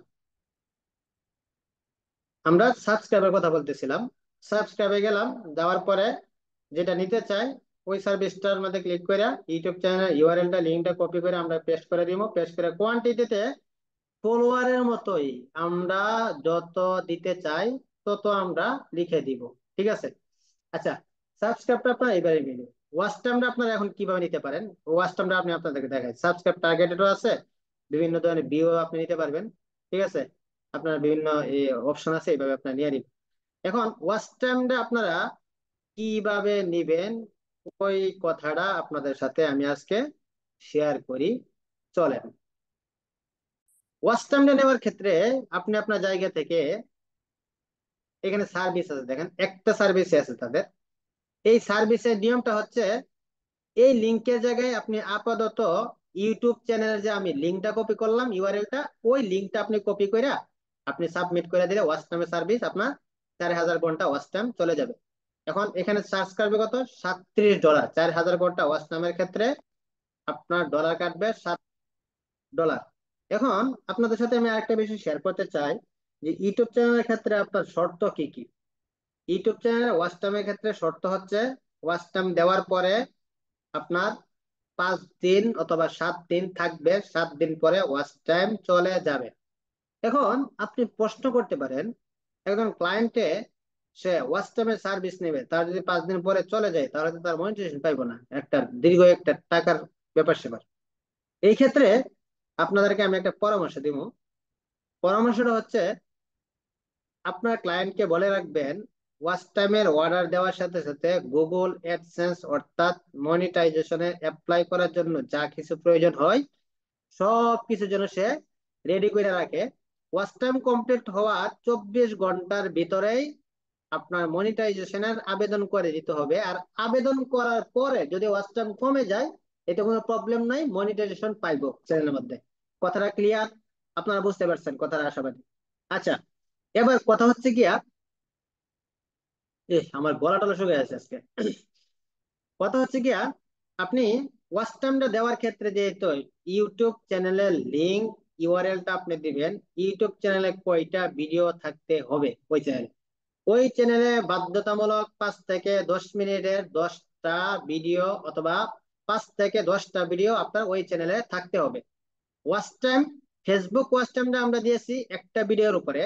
আমরা সাবস্ক্রাইবের কথা বলতেছিলাম। সাবস্ক্রাইবে গেলাম, যাওয়ার পরে যেটা নিতে চাই ওই সার্ভিসটার মধ্যে ক্লিক করে ইউটিউব চ্যানেল ইউআরএলটা লিঙ্কটা কপি করে আমরা পেস্ট করে দিব। পেস্ট করে কোয়ান্টিটিতে ফলোয়ারের মতোই আমরা যত দিতে চাই তত আমরা লিখে দিব, ঠিক আছে? আচ্ছা, সাবস্ক্রাইবটা আপনার এবারে মিলে ওয়াচ টাইমটা আপনারা এখন কিভাবে নিতে পারেন, ওয়াচ টাইমটা আপনি আপনাদেরকে দেখাই। সাবস্ক্রাইব টার্গেটেডও আছে, বিভিন্ন ধরনের ভিউ আপনি নিতে পারবেন, ঠিক আছে? আপনার বিভিন্ন অপশন আছে, এইভাবে আপনার নিয়ে নিবেন। এখন ওয়াচ টাইমটা আপনারা কিভাবে নিবেন ওই কথাটা আপনাদের সাথে আমি আজকে শেয়ার করি, চলেন। ওয়াচ টাইমটা নেওয়ার ক্ষেত্রে আপনি আপনার জায়গা থেকে এখানে সার্ভিস আছে, দেখেন একটা সার্ভিস আছে তাদের। এই সার্ভিসের নিয়মটা হচ্ছে এই লিঙ্কের জায়গায় আপনি আপাতত ইউটিউব চ্যানেলের যে আমি লিঙ্কটা কপি করলাম ইউআরএলটা, ওই লিঙ্কটা আপনি কপি করে আপনি সাবমিট করে দিলে ওয়াচ টাইমের সার্ভিস আপনার 4000 ঘন্টা ওয়াচ টাইম চলে যাবে। এখন এখানে চার্জ কাটবে কত? $37। 4000 ঘন্টা ওয়াচ টাইমের ক্ষেত্রে আপনার ডলার কাটবে $7। এখন আপনাদের সাথে আমি আরেকটা বিষয় শেয়ার করতে চাই যে ইউটিউব চ্যানেলের ক্ষেত্রে আপনার শর্ত কি কি। ইউটিউব চ্যানেলের ওয়াচ টাইমের ক্ষেত্রে শর্ত হচ্ছে ওয়াচ টাইম দেওয়ার পরে আপনার 5 দিন অথবা 7 দিন থাকবে, 7 দিন পরে ওয়াচ টাইম চলে যাবে। এখন আপনি প্রশ্ন করতে পারেন, একজন ক্লায়েন্টে সে ওয়াচ টাইমের সার্ভিস নেবে, তার যদি 5 দিন পরে চলে যায় তাহলে তো তার মনিটাইজেশন পাইবো না, একটা দীর্ঘ একটা টাকার ব্যাপার স্যাপার। এই ক্ষেত্রে আপনাদেরকে আমি একটা পরামর্শ দিব। পরামর্শটা হচ্ছে আপনার ক্লায়েন্টকে বলে রাখবেন ওয়াচ টাইমের অর্ডার দেওয়ার সাথে সাথে গুগল অ্যাডসেন্স অর্থাৎ মনিটাইজেশনে অ্যাপ্লাই করার জন্য যা কিছু প্রয়োজন হয় সব কিছু যেন সে রেডি করে রাখে। ওয়াচ টাইম কমপ্লিট হওয়ার 24 ঘন্টার ভিতরেই আপনার মনিটাইজেশনের আবেদন করে দিতে হবে। আর আবেদন করার পরে যদি ওয়াচ টাইম কমে যায় এটা কোনো প্রবলেম নাই, মনিটাইজেশন পাইবো চ্যানেলের মধ্যে। কথাটা ক্লিয়ার? আপনারা বুঝতে পারছেন কথাটা, আশাবাদী। আচ্ছা, এবার কথা হচ্ছে গিয়া আমার গলা টলা শুকিয়ে আছে আজকে। কথা হচ্ছে গিয়া আপনি ওয়াচ টাইমটা দেওয়ার ক্ষেত্রে যেহেতু ইউটিউব চ্যানেলের লিঙ্ক ইউআরএলটা আপনি দিবেন, ইউটিউব চ্যানেলে কয়টা ভিডিও থাকতে হবে ওই চ্যানেলে বাধ্যতামূলক 5 থেকে 10 মিনিটের 10টা ভিডিও অথবা 5 থেকে 10টা ভিডিও আপনার ওই চ্যানেলে থাকতে হবে। ওয়াচ টাইম ফেসবুক ওয়াচ টাইমটা আমরা দিয়েছি একটা ভিডিওর উপরে,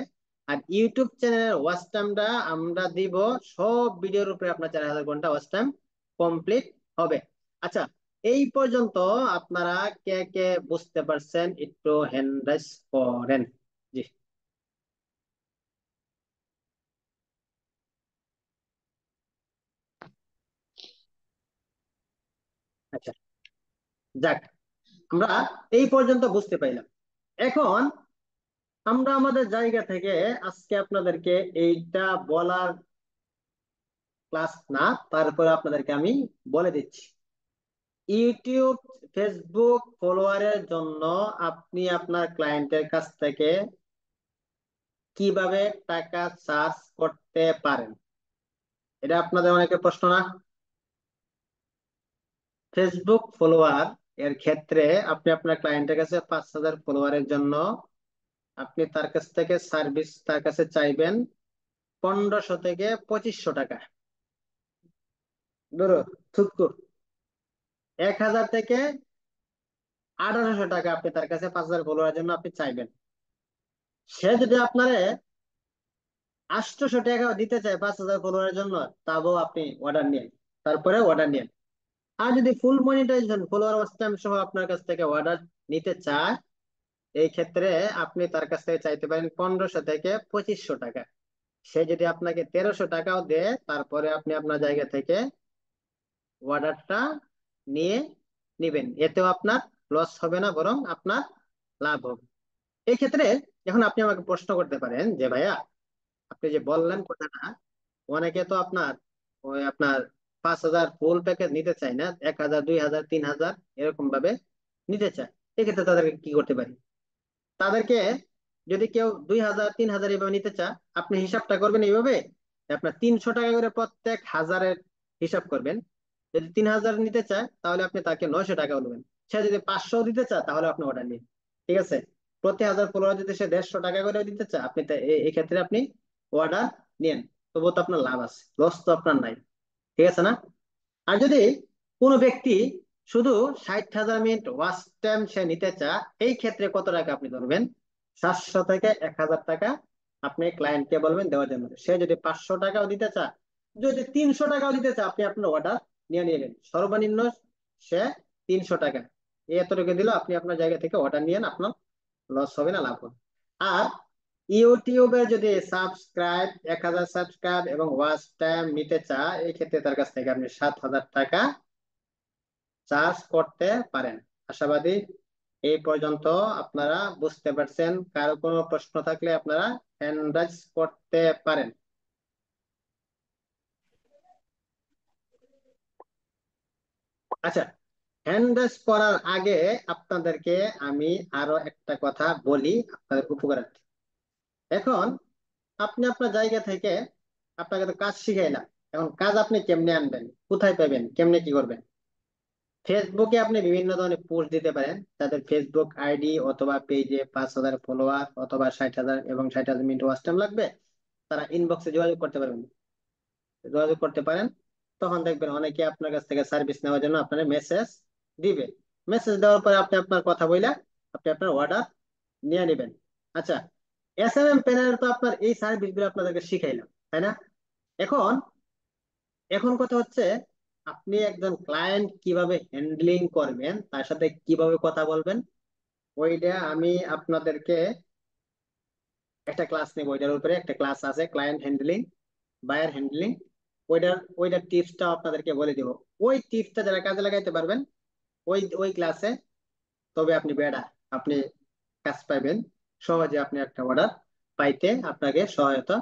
আর ইউটিউব চ্যানেলের ওয়াচ টাইমটা আমরা দিব সব ভিডিওর উপরে আপনার 4000 ঘন্টা ওয়াচ টাইম কমপ্লিট হবে। আচ্ছা, এই পর্যন্ত আপনারা কে কে বুঝতে পারছেন একটু হ্যান্ড রাইজ করেন। জি। আচ্ছা, যাক, আমরা এই পর্যন্ত বুঝতে পাইলাম। এখন আমরা আমাদের জায়গা থেকে আজকে আপনাদেরকে এইটা বলার ক্লাস না, তারপরে আপনাদেরকে আমি বলে দিচ্ছি ইউটিউব ফেসবুক ফলোয়ারের জন্য আপনি আপনার ক্লায়েন্টের কাছ থেকে কিভাবে টাকা চার্জ করতে পারেন। এটা আপনাদের অনেকের প্রশ্ন না? ফেসবুক ফলোয়ার এর ক্ষেত্রে আপনি আপনার ক্লায়েন্টের কাছে 5000 ফলোয়ারের জন্য আপনি তার কাছ থেকে সার্ভিস তার কাছে চাইবেন 1500 থেকে 2500 টাকা। ধরো থুকু 1000 থেকে 1800 টাকা আপনি তার কাছে 5000 ফলোয়ারের জন্য আপনি চাইবেন। সে যদি আপনারে 800 টাকা দিতে চায় 5,000 ফলোয়ারের জন্য, তাও আপনি অর্ডার নিন, তারপরে অর্ডার নিন। আর যদি ফুল মনিটাইজেশন ফলোয়ার ওয়াচ টাইম সহ আপনার কাছ থেকে অর্ডার নিতে চায়, এই ক্ষেত্রে আপনি তার কাছ থেকে চাইতে পারেন 1500 থেকে 2500 টাকা। সে যদি আপনাকে 1300 টাকাও দেয়, তারপরে আপনি আপনার জায়গা থেকে অর্ডারটা নিয়ে নিবেন, এতেও আপনার লস হবে না, বরং আপনার লাভ হবে। এই ক্ষেত্রে এখন আপনি আমাকে প্রশ্ন করতে পারেন যে ভাইয়া, আপনি যে বললেন কথাটা, অনেকে তো আপনার 5,000 ফুল প্যাকেজ নিতে চায় না, 1,000, 2,000, 3,000 এরকম ভাবে নিতে চায়। এক্ষেত্রে তাদেরকে কি করতে পারি? তাদেরকে যদি কেউ 2,000, 3,000 এভাবে নিতে চায়, আপনি হিসাবটা করবেন এইভাবে, আপনার 300 টাকা করে প্রত্যেক হাজারের হিসাব করবেন। যদি 3,000 নিতে চায়, তাহলে আপনি তাকে 900 টাকা বলবেন। সে যদি 500 দিতে চায়, তাহলে আপনি অর্ডার নিন, ঠিক আছে? প্রতি 1,000 ফলোয়ার যদি সে 150 টাকা করে দিতে চায়, আপনি এই ক্ষেত্রে আপনি অর্ডার নিন, তবুও তো আপনার লাভ আছে, লস তো আপনার নাই, ঠিক আছে না? আর যদি কোনো ব্যক্তি শুধু 60,000 মিনিট ওয়াচ টাইম সে নিতে চায়, এই ক্ষেত্রে কত টাকা আপনি ধরবেন? 700 থেকে 1,000 টাকা আপনি ক্লায়েন্টকে বলবেন দেওয়ার জন্য। সে যদি 500 টাকাও দিতে চায়, যদি 300 টাকাও দিতে চায়, আপনি আপনার অর্ডার নিয়ে নিলেন। সর্বনিম্ন সে 300 টাকা, এতটুকু দিল, আপনি আপনার জায়গা থেকে অর্ডার নিয়েন, আপনার লস হবে না, লাভ হবে। আর ইউটিউবে যদি 1,000 সাবস্ক্রাইব এবং ওয়াচ টাইম নিতে চায়, এই ক্ষেত্রে তার কাছ থেকে আপনি 7,000 টাকা চার্জ করতে পারেন। আশাবাদী এই পর্যন্ত আপনারা বুঝতে পারছেন। কারো কোনো প্রশ্ন থাকলে আপনারা হ্যান্ড রাইজ করতে পারেন। আচ্ছা, হ্যান্ড রাইজ করার আগে আপনাদেরকে আমি আরো একটা কথা বলি আপনাদের উপকারার্থে। এখন আপনি আপনার জায়গা থেকে, আপনাকে তো কাজ শিখাইলাম, এখন কাজ আপনি কেমনে আনবেন, কোথায় পাবেন, কেমনে কি করবেন? ফেসবুকে আপনি বিভিন্ন ধরনের পোস্ট দিতে পারেন, তাদের ফেসবুক আইডি অথবা পেজে 5,000 ফলোয়ার অথবা 60,000 এবং 60,000 মিনিট ওয়াচ টাইম লাগবে, তারা ইনবক্সে যোগাযোগ করতে পারবেন, যোগাযোগ করতে পারেন। তখন দেখবেন অনেকে আপনার কাছ থেকে সার্ভিস নেওয়ার জন্য আপনার মেসেজ দিবে। মেসেজ দেওয়ার পরে আপনি আপনার কথা বইলা আপনি আপনার অর্ডার নিয়ে নেবেন। আচ্ছা, SMM প্যানেল তো আপনার এই সার্ভিস গুলো আপনাদেরকে শিখাইলাম, তাই না? এখন এখন কথা হচ্ছে, আপনি একজন ক্লায়েন্ট কিভাবে হ্যান্ডলিং করবেন, তার সাথে কিভাবে কথা বলবেন, ওইটা আমি আপনাদেরকে একটা ক্লাস নেব। ওইটার উপরে একটা ক্লাস আছে, ক্লায়েন্ট হ্যান্ডলিং, বায়ার হ্যান্ডলিং। ওইটার টিপসটা আপনাদেরকে বলে দিব। ওই টিপসটা যারা কাজে লাগাইতে পারবেন ওই ওই ক্লাসে, তবে আপনি বেড়া, আপনি কাজ পাইবেন সহজে, আপনি একটা অর্ডার পাইতে আপনাকে সহায়তা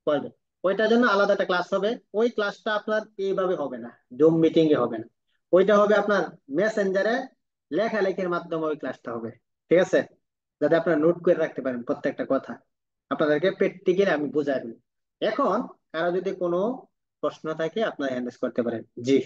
করবে। ওইটার জন্য আলাদা একটা ক্লাস হবে। ওই ক্লাসটা আপনার এইভাবে হবে না, জুম মিটিং এ হবে না, ওইটা হবে আপনার মেসেঞ্জারে লেখালেখির মাধ্যমে ওই ক্লাসটা হবে, ঠিক আছে? যাতে আপনারা নোট করে রাখতে পারেন প্রত্যেকটা কথা, আপনাদেরকে প্র্যাকটিক্যালি আমি বুঝাই দিই। এখন কারো যদি কোনো প্রশ্ন থাকে আপনারা হ্যান্ডেল করতে পারেন। জি।